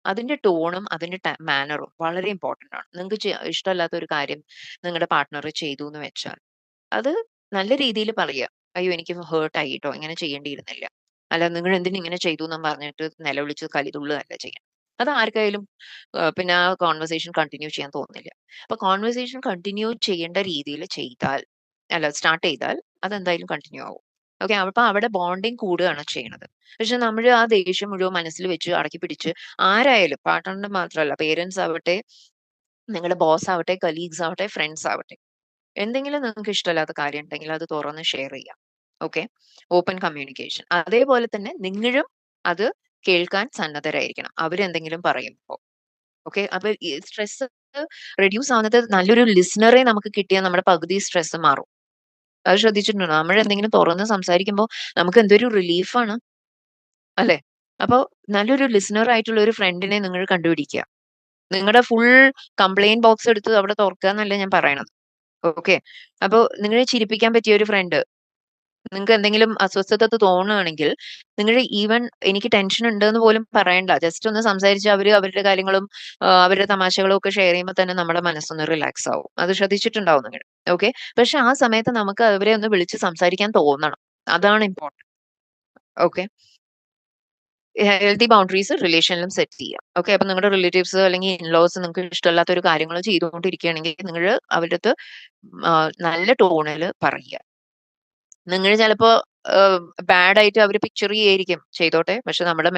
[SPEAKER 1] അതിന്റെ ടോണും അതിന്റെ മാനറും വളരെ ഇമ്പോർട്ടന്റ് ആണ്. നിങ്ങൾക്ക് ഇഷ്ടമല്ലാത്ത ഒരു കാര്യം നിങ്ങളുടെ പാർട്ട്ണർ ചെയ്തു എന്ന് വെച്ചാൽ അത് നല്ല രീതിയിൽ പറയുക. അയ്യോ, എനിക്ക് ഹേർട്ട് ആയിട്ടോ, ഇങ്ങനെ ചെയ്യേണ്ടിയിരുന്നില്ല. അല്ല, നിങ്ങൾ എന്തിനു ഇങ്ങനെ ചെയ്തു എന്നും പറഞ്ഞിട്ട് നിലവിളിച്ച് കലിതുള്ളുകയല്ല ചെയ്യാൻ. അത് ആർക്കായാലും പിന്നെ ആ കോൺവെർസേഷൻ കണ്ടിന്യൂ ചെയ്യാൻ തോന്നുന്നില്ല. അപ്പൊ കോൺവെർസേഷൻ കണ്ടിന്യൂ ചെയ്യേണ്ട രീതിയിൽ ചെയ്താൽ, അല്ല സ്റ്റാർട്ട് ചെയ്താൽ അതെന്തായാലും കണ്ടിന്യൂ ആവും. ഓക്കെ, അപ്പൊ അവിടെ ബോണ്ടിങ് കൂടുകയാണ് ചെയ്യണത്. പക്ഷെ നമ്മൾ ആ ദേഷ്യം മുഴുവൻ മനസ്സിൽ വെച്ച് അടക്കി പിടിച്ച്, ആരായാലും പാർട്ട്ണറിന്റെ മാത്രമല്ല, പേരൻസ് ആവട്ടെ, നിങ്ങളുടെ ബോസ് ആവട്ടെ, കലീഗ്സ് ആവട്ടെ, ഫ്രണ്ട്സ് ആവട്ടെ, എന്തെങ്കിലും നിങ്ങൾക്ക് ഇഷ്ടമല്ലാത്ത കാര്യം ഉണ്ടെങ്കിൽ അത് തുറന്ന് ഷെയർ ചെയ്യാം. Okay, open communication. അതേപോലെ തന്നെ നിങ്ങളും അത് കേൾക്കാൻ സന്നദ്ധരായിരിക്കണം അവരെന്തെങ്കിലും പറയുമ്പോൾ. ഓക്കെ, അപ്പൊ ഈ സ്ട്രെസ് റെഡ്യൂസ് ആവുന്നത് നല്ലൊരു ലിസണറെ നമുക്ക് കിട്ടിയാൽ നമ്മുടെ പകുതി സ്ട്രെസ് മാറും. അത് ശ്രദ്ധിച്ചിട്ടുണ്ടോ? നമ്മൾ എന്തെങ്കിലും തുറന്ന് സംസാരിക്കുമ്പോൾ നമുക്ക് എന്തൊരു റിലീഫാണ് അല്ലെ? അപ്പൊ നല്ലൊരു ലിസണർ ആയിട്ടുള്ള ഒരു ഫ്രണ്ടിനെ നിങ്ങൾ കണ്ടുപിടിക്കുക. നിങ്ങളുടെ ഫുൾ കംപ്ലൈന്റ് ബോക്സ് എടുത്ത് അവിടെ തുറക്കുക എന്നല്ല ഞാൻ പറയണത്. ഓക്കെ, അപ്പൊ നിങ്ങളെ ചിരിപ്പിക്കാൻ പറ്റിയ ഒരു ഫ്രണ്ട്, നിങ്ങൾക്ക് എന്തെങ്കിലും അസ്വസ്ഥത തോന്നുകയാണെങ്കിൽ നിങ്ങൾ ഈവൻ എനിക്ക് ടെൻഷൻ ഉണ്ട് എന്ന് പോലും പറയണ്ട, ജസ്റ്റ് ഒന്ന് സംസാരിച്ച് അവരുടെ കാര്യങ്ങളും അവരുടെ തമാശകളും ഒക്കെ ഷെയർ ചെയ്യുമ്പോൾ തന്നെ നമ്മുടെ മനസ്സൊന്ന് റിലാക്സ് ആവും. അത് ശ്രദ്ധിച്ചിട്ടുണ്ടാവും നിങ്ങൾ. ഓക്കെ, പക്ഷെ ആ സമയത്ത് നമുക്ക് അവരെ ഒന്ന് വിളിച്ച് സംസാരിക്കാൻ തോന്നണം. അതാണ് ഇമ്പോർട്ടന്റ്. ഓക്കെ, ഹെൽത്തി ബൗണ്ടറീസ് റിലേഷനിലും സെറ്റ് ചെയ്യാം. ഓക്കെ, അപ്പൊ നിങ്ങളുടെ റിലേറ്റീവ്സ് അല്ലെങ്കിൽ ഇൻലോസ് നിങ്ങൾക്ക് ഇഷ്ടമല്ലാത്ത ഒരു കാര്യങ്ങൾ ചെയ്തുകൊണ്ടിരിക്കുകയാണെങ്കിൽ നിങ്ങൾ അവരുടെ അടുത്ത് നല്ല ടോണിൽ പറയുക. നിങ്ങൾ ചിലപ്പോ ബാഡ് ആയിട്ട് അവർ പിക്ചർ ചെയ്യായിരിക്കും, ചെയ്തോട്ടെ, പക്ഷെ നമ്മുടെ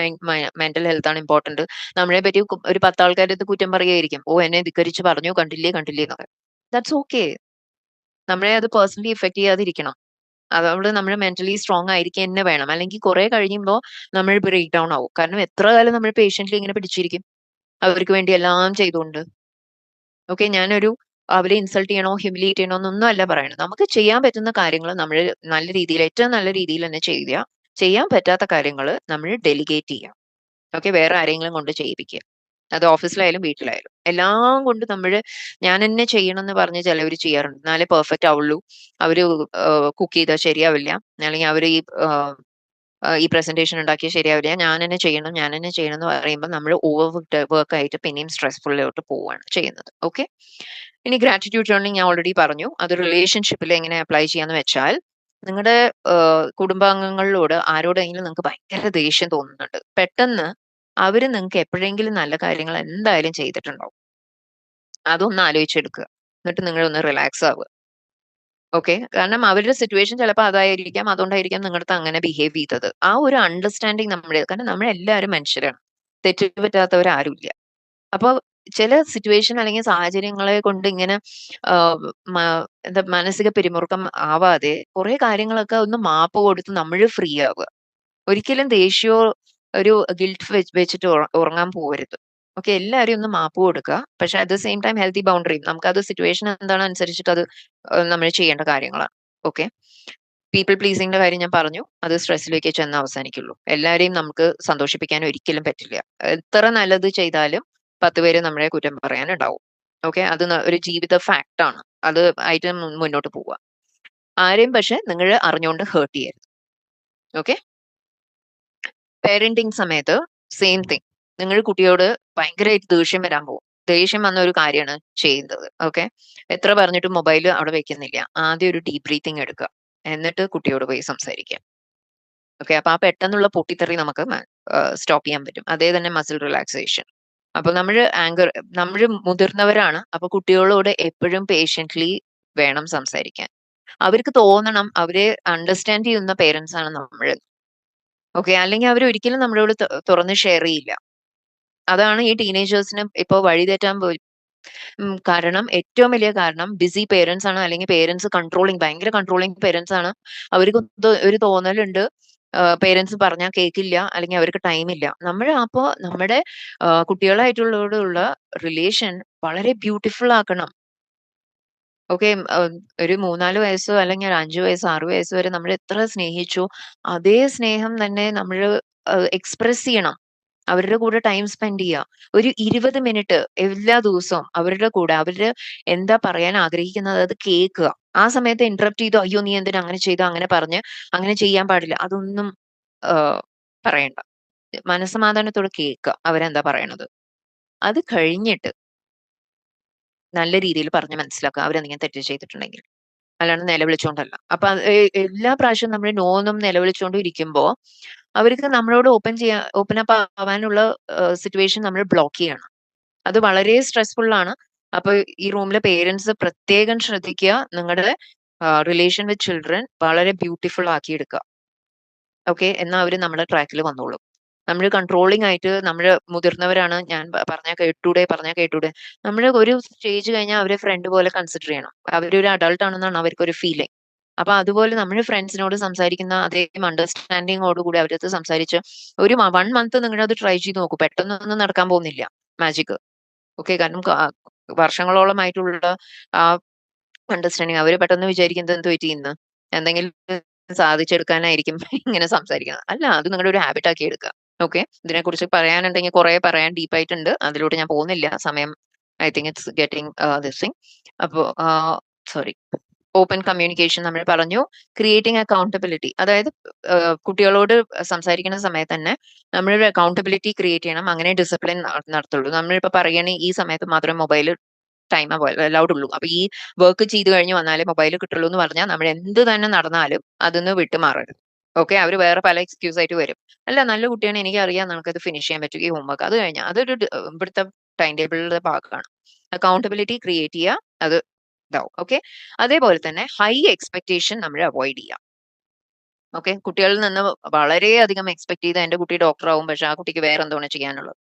[SPEAKER 1] മെന്റൽ ഹെൽത്ത് ആണ് ഇമ്പോർട്ടന്റ്. നമ്മളെ പറ്റി ഒരു 10 ആൾക്കാരുടെ അടുത്ത് കുറ്റം പറയുകയായിരിക്കും, ഓ എന്നെ ധിക്കരിച്ച് പറഞ്ഞു, കണ്ടില്ലേ കണ്ടില്ലേ എന്നൊക്കെ. ദാറ്റ്സ് ഓക്കെ, നമ്മളെ അത് പേഴ്സണലി ഇഫക്ട് ചെയ്യാതിരിക്കണം. അതുകൊണ്ട് നമ്മൾ മെന്റലി സ്ട്രോങ് ആയിരിക്കുക തന്നെ വേണം. അല്ലെങ്കിൽ കുറെ കഴിയുമ്പോൾ നമ്മൾ ബ്രേക്ക് ഡൗൺ ആവും. കാരണം എത്ര കാലം നമ്മൾ പേഷ്യന്റിൽ ഇങ്ങനെ പിടിച്ചിരിക്കും അവർക്ക് വേണ്ടി എല്ലാം ചെയ്തുകൊണ്ട്. ഓക്കെ, അവരെ ഇൻസൾട്ട് ചെയ്യണോ ഹ്യൂമിലിയേറ്റ് ചെയ്യണോ എന്നൊന്നും അല്ല പറയണത്. നമുക്ക് ചെയ്യാൻ പറ്റുന്ന കാര്യങ്ങൾ നമ്മൾ നല്ല രീതിയിൽ, ഏറ്റവും നല്ല രീതിയിൽ തന്നെ ചെയ്യുക. ചെയ്യാൻ പറ്റാത്ത കാര്യങ്ങൾ നമ്മൾ ഡെലിഗേറ്റ് ചെയ്യുക. ഓക്കെ, വേറെ ആരെങ്കിലും കൊണ്ട് ചെയ്യിപ്പിക്കുക. അത് ഓഫീസിലായാലും വീട്ടിലായാലും എല്ലാം കൊണ്ട് ഞാൻ തന്നെ ചെയ്യണം എന്ന് പറഞ്ഞ് ചിലവർ ചെയ്യാറുണ്ട്. എന്നാലേ പെർഫെക്റ്റ് ആവുള്ളൂ. അവര് കുക്ക് ചെയ്താൽ ശരിയാവില്ല, അല്ലെങ്കിൽ അവർ ഈ പ്രസന്റേഷൻ ഉണ്ടാക്കിയാൽ ശരിയാവില്ല, ഞാൻ തന്നെ ചെയ്യണം എന്ന് പറയുമ്പോൾ നമ്മൾ ഓവർ വർക്ക് ആയിട്ട് പിന്നെയും സ്ട്രെസ്ഫുള്ളിലോട്ട് പോവുകയാണ് ചെയ്യുന്നത്. ഓക്കെ, ഇനി ഗ്രാറ്റിറ്റ്യൂഡ് ജേർണലിംഗ് ഞാൻ ഓൾറെഡി പറഞ്ഞു. അത് റിലേഷൻഷിപ്പിൽ എങ്ങനെ അപ്ലൈ ചെയ്യാന്ന് വെച്ചാൽ, നിങ്ങളുടെ കുടുംബാംഗങ്ങളിലോട് ആരോടെങ്കിലും നിങ്ങൾക്ക് ഭയങ്കര ദേഷ്യം തോന്നുന്നുണ്ട്, പെട്ടെന്ന് അവര് നിങ്ങൾക്ക് എപ്പോഴെങ്കിലും നല്ല കാര്യങ്ങൾ എന്തായാലും ചെയ്തിട്ടുണ്ടാവും. അതൊന്ന് ആലോചിച്ചെടുക്കുക. എന്നിട്ട് നിങ്ങളൊന്ന് റിലാക്സ് ആവുക. ഓക്കെ, കാരണം അവരുടെ സിറ്റുവേഷൻ ചിലപ്പോൾ അതായിരിക്കാം, അതുകൊണ്ടായിരിക്കാം നിങ്ങളുടെ അടുത്ത് അങ്ങനെ ബിഹേവ് ചെയ്തത്. ആ ഒരു അണ്ടർസ്റ്റാൻഡിങ് കാരണം നമ്മളെല്ലാവരും മനുഷ്യരാണ്, തെറ്റ് പറ്റാത്തവർ ആരുമില്ല. അപ്പൊ ചില സിറ്റുവേഷൻ അല്ലെങ്കിൽ സാഹചര്യങ്ങളെ കൊണ്ട് ഇങ്ങനെ എന്താ മാനസിക പിരിമുറുക്കം ആവാതെ കുറെ കാര്യങ്ങളൊക്കെ ഒന്ന് മാപ്പ് കൊടുത്ത് നമ്മൾ ഫ്രീ ആവുക. ഒരിക്കലും ദേഷ്യമോ ഒരു ഗിൽറ്റ് വെച്ചിട്ട് ഉറങ്ങാൻ പോകരുത്. ഓക്കെ, എല്ലാവരും ഒന്ന് മാപ്പ് കൊടുക്കുക. പക്ഷെ at the same time healthy ബൗണ്ടറിയും, നമുക്കത് സിറ്റുവേഷൻ എന്താണ് അനുസരിച്ചിട്ട് അത് നമ്മൾ ചെയ്യേണ്ട കാര്യങ്ങളാണ്. ഓക്കെ, പീപ്പിൾ പ്ലീസിങ്ങിന്റെ കാര്യം ഞാൻ പറഞ്ഞു, അത് സ്ട്രെസ്സിലേക്ക് ചെന്ന് അവസാനിക്കുള്ളൂ. എല്ലാവരെയും നമുക്ക് സന്തോഷിപ്പിക്കാൻ ഒരിക്കലും പറ്റില്ല. എത്ര നല്ലത് ചെയ്താലും 10 പേര് നമ്മളെ കുറ്റം പറയാനുണ്ടാവും. ഓക്കെ, അത് ഒരു ജീവിത ഫാക്ട് ആണ്. അത് ആയിട്ട് മുന്നോട്ട് പോവുക. ആരെയും പക്ഷെ നിങ്ങൾ അറിഞ്ഞുകൊണ്ട് ഹേർട്ട് ചെയ്യരുത്. ഓക്കെ, പേരന്റിങ് സമയത്ത് സെയിം തിങ്. നിങ്ങൾ കുട്ടിയോട് ഭയങ്കരമായിട്ട് ദേഷ്യം വരാൻ പോകും. ദേഷ്യം വന്ന ഒരു കാര്യമാണ് ചെയ്യുന്നത്. ഓക്കെ, എത്ര പറഞ്ഞിട്ടും മൊബൈൽ അവിടെ വെക്കുന്നില്ല. ആദ്യം ഒരു ഡീപ് ബ്രീത്തിങ് എടുക്കുക, എന്നിട്ട് കുട്ടിയോട് പോയി സംസാരിക്കുക. ഓക്കെ, അപ്പൊ ആ പെട്ടെന്നുള്ള പൊട്ടിത്തെറി നമുക്ക് സ്റ്റോപ്പ് ചെയ്യാൻ പറ്റും. അതേ തന്നെ മസിൽ റിലാക്സേഷൻ. അപ്പൊ നമ്മൾ മുതിർന്നവരാണ്. അപ്പൊ കുട്ടികളോട് എപ്പോഴും പേഷ്യന്റ്ലി വേണം സംസാരിക്കാൻ. അവർക്ക് തോന്നണം അവരെ അണ്ടർസ്റ്റാൻഡ് ചെയ്യുന്ന പേരൻസ് ആണ് നമ്മൾ. ഓക്കെ, അല്ലെങ്കിൽ അവർ ഒരിക്കലും നമ്മളോട് തുറന്ന് ഷെയർ ചെയ്യില്ല. അതാണ് ഈ ടീനേജേഴ്സിന് ഇപ്പൊ വഴിതെറ്റാൻ കാരണം, ഏറ്റവും വലിയ കാരണം ബിസി പേരൻസ് ആണ്, അല്ലെങ്കിൽ പേരൻസ് ഭയങ്കര കൺട്രോളിങ് പേരൻസ് ആണ്. അവർക്ക് ഒരു തോന്നലുണ്ട്, പേരൻസ് പറഞ്ഞാൽ കേൾക്കില്ല, അല്ലെങ്കിൽ അവർക്ക് ടൈം ഇല്ല. അപ്പോ നമ്മുടെ കുട്ടികളായിട്ടുള്ളവരോടുള്ള റിലേഷൻ വളരെ ബ്യൂട്ടിഫുൾ ആക്കണം. ഓക്കെ, ഒരു 3-4 വയസ്സോ അല്ലെങ്കിൽ ഒരു 5 വയസ്സ് 6 വയസ്സ് വരെ നമ്മൾ എത്ര സ്നേഹിച്ചു, അതേ സ്നേഹം തന്നെ നമ്മൾ എക്സ്പ്രസ് ചെയ്യണം. അവരുടെ കൂടെ ടൈം സ്പെൻഡ് ചെയ്യുക. ഒരു 20 മിനിറ്റ് എല്ലാ ദിവസവും അവരുടെ കൂടെ അവര് എന്താ പറയാൻ ആഗ്രഹിക്കുന്നത് അത് കേൾക്കുക. ആ സമയത്ത് ഇന്ററപ്റ്റ് ചെയ്തു, അയ്യോ നീ എന്തിനാ അങ്ങനെ ചെയ്തു, അങ്ങനെ പറഞ്ഞ് അങ്ങനെ ചെയ്യാൻ പാടില്ല, അതൊന്നും പറയണ്ട. മനസ്സമാധാനത്തോടെ കേൾക്കുക അവരെന്താ പറയണത്. അത് കഴിഞ്ഞിട്ട് നല്ല രീതിയിൽ പറഞ്ഞ് മനസ്സിലാക്കുക അവരെന്തെങ്കിലും തെറ്റ് ചെയ്തിട്ടുണ്ടെങ്കിൽ. അല്ലാണ്ട് നിലവിളിച്ചോണ്ടല്ല. അപ്പൊ എല്ലാ പ്രാവശ്യവും നമ്മൾ നോന്നും നിലവിളിച്ചോണ്ടും ഇരിക്കുമ്പോ അവർക്ക് നമ്മളോട് ഓപ്പൺ അപ്പ് ആവാനുള്ള സിറ്റുവേഷൻ നമ്മൾ ബ്ലോക്ക് ചെയ്യണം. അത് വളരെ സ്ട്രെസ്ഫുൾ ആണ്. അപ്പൊ ഈ റൂമിലെ പേരൻസ് പ്രത്യേകം ശ്രദ്ധിക്കുക. നിങ്ങളുടെ റിലേഷൻ വിത്ത് ചിൽഡ്രൻ വളരെ ബ്യൂട്ടിഫുൾ ആക്കി എടുക്കുക. ഓക്കെ, എന്നാൽ അവര് നമ്മുടെ ട്രാക്കിൽ വന്നോളും. നമ്മൾ കൺട്രോളിംഗ് ആയിട്ട് നമ്മൾ മുതിർന്നവരാണ്, ഞാൻ പറഞ്ഞാൽ കേട്ടൂടെ. നമ്മൾ ഒരു സ്റ്റേജ് കഴിഞ്ഞാൽ അവരെ ഫ്രണ്ട് പോലെ കൺസിഡർ ചെയ്യണം. അവരൊരു അഡൾട്ട് ആണെന്നാണ് അവർക്കൊരു ഫീലിംഗ്. അപ്പൊ അതുപോലെ നമ്മൾ ഫ്രണ്ട്സിനോട് സംസാരിക്കുന്ന അതേ അണ്ടർസ്റ്റാൻഡിങ്ങോട് കൂടി അവരടുത്ത് സംസാരിച്ച് ഒരു 1 മന്ത് നിങ്ങളത് ട്രൈ ചെയ്ത് നോക്കൂ. പെട്ടെന്നൊന്നും നടക്കാൻ പോകുന്നില്ല മാജിക്. ഓക്കെ, കാരണം വർഷങ്ങളോളമായിട്ടുള്ള ആ അണ്ടർസ്റ്റാൻഡിങ്, അവര് പെട്ടെന്ന് വിചാരിക്കുന്നത് എന്ത് പറ്റി ഇന്ന് എന്തെങ്കിലും സാധിച്ചെടുക്കാനായിരിക്കും ഇങ്ങനെ സംസാരിക്കുന്നത്. അല്ല, അത് നിങ്ങളുടെ ഒരു ഹാബിറ്റ് ആക്കി എടുക്കുക. ഓക്കെ, ഇതിനെക്കുറിച്ച് പറയാനുണ്ടെങ്കിൽ കുറെ പറയാൻ ഡീപ്പായിട്ടുണ്ട്. അതിലോട്ട് ഞാൻ പോകുന്നില്ല, സമയം I think it's getting this thing. അപ്പോ സോറി, ഓപ്പൺ കമ്മ്യൂണിക്കേഷൻ നമ്മൾ പറഞ്ഞു. ക്രിയേറ്റിംഗ് അക്കൗണ്ടബിലിറ്റി, അതായത് കുട്ടികളോട് സംസാരിക്കുന്ന സമയത്ത് തന്നെ നമ്മളൊരു അക്കൗണ്ടബിലിറ്റി ക്രിയേറ്റ് ചെയ്യണം. അങ്ങനെ ഡിസിപ്ലിൻ നടത്തുള്ളൂ. നമ്മളിപ്പോ പറയണേ ഈ സമയത്ത് മാത്രമേ മൊബൈൽ ടൈം അലൗഡ് ഉള്ളൂ, അപ്പൊ ഈ വർക്ക് ചെയ്ത് കഴിഞ്ഞ് വന്നാലേ മൊബൈൽ കിട്ടുള്ളൂ എന്ന് പറഞ്ഞാൽ നമ്മൾ എന്ത് തന്നെ നടന്നാലും അതൊന്ന് വിട്ടുമാറരുത്. ഓക്കെ, അവർ വേറെ പല എക്സ്ക്യൂസ് ആയിട്ട് വരും. അല്ല, നല്ല കുട്ടിയാണ്, എനിക്കറിയാം നമുക്കത് ഫിനിഷ് ചെയ്യാൻ പറ്റും ഈ ഹോംവർക്ക്, അത് കഴിഞ്ഞാൽ അതൊരു ഇവിടുത്തെ ടൈം ടേബിളിന്റെ ഭാഗമാണ്. അക്കൗണ്ടബിലിറ്റി ക്രിയേറ്റ് ചെയ്യുക, അത് ഇതാവും. ഓക്കെ, അതേപോലെ തന്നെ ഹൈ എക്സ്പെക്ടേഷൻ നമ്മൾ അവോയ്ഡ് ചെയ്യുക. ഓക്കെ, കുട്ടികളിൽ നിന്ന് വളരെയധികം എക്സ്പെക്ട് ചെയ്ത എന്റെ കുട്ടി ഡോക്ടർ ആവും, പക്ഷെ ആ കുട്ടിക്ക് വേറെ എന്താണ് ചെയ്യാനുള്ളത്.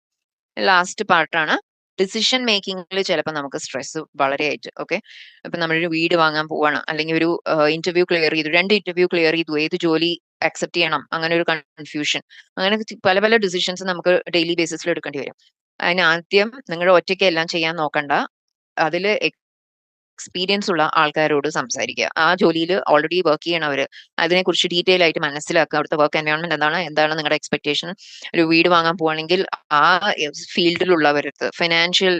[SPEAKER 1] ലാസ്റ്റ് പാർട്ടാണ് ഡിസിഷൻ മേക്കിങ്ങിൽ ചിലപ്പോൾ നമുക്ക് സ്ട്രെസ് വളരെ ആയിട്ട്. ഓക്കെ, ഇപ്പൊ നമ്മളൊരു വീട് വാങ്ങാൻ പോവാണ്, അല്ലെങ്കിൽ ഒരു ഇന്റർവ്യൂ ക്ലിയർ ചെയ്തു, 2 ഇന്റർവ്യൂ ക്ലിയർ ചെയ്തു, ഏത് ജോലി അക്സെപ്റ്റ് ചെയ്യണം, അങ്ങനെ ഒരു കൺഫ്യൂഷൻ, അങ്ങനെ പല പല ഡിസിഷൻസ് നമുക്ക് ഡെയിലി ബേസിസിൽ എടുക്കേണ്ടി വരും. അതിന് ആദ്യം നിങ്ങൾ ഒറ്റയ്ക്ക് എല്ലാം ചെയ്യാൻ നോക്കണ്ട. അതിൽ എക്സ്പീരിയൻസ് ഉള്ള ആൾക്കാരോട് സംസാരിക്കുക. ആ ജോലിയിൽ ഓൾറെഡി വർക്ക് ചെയ്യണവര് അതിനെക്കുറിച്ച് ഡീറ്റെയിൽ ആയിട്ട് മനസ്സിലാക്കുക. അവിടുത്തെ വർക്ക് എൻവയോൺമെന്റ് എന്താണ് നിങ്ങളുടെ എക്സ്പെക്ടേഷൻ. ഒരു വീട് വാങ്ങാൻ പോവാണെങ്കിൽ ആ ഫീൽഡിലുള്ളവരടുത്ത് ഫിനാൻഷ്യൽ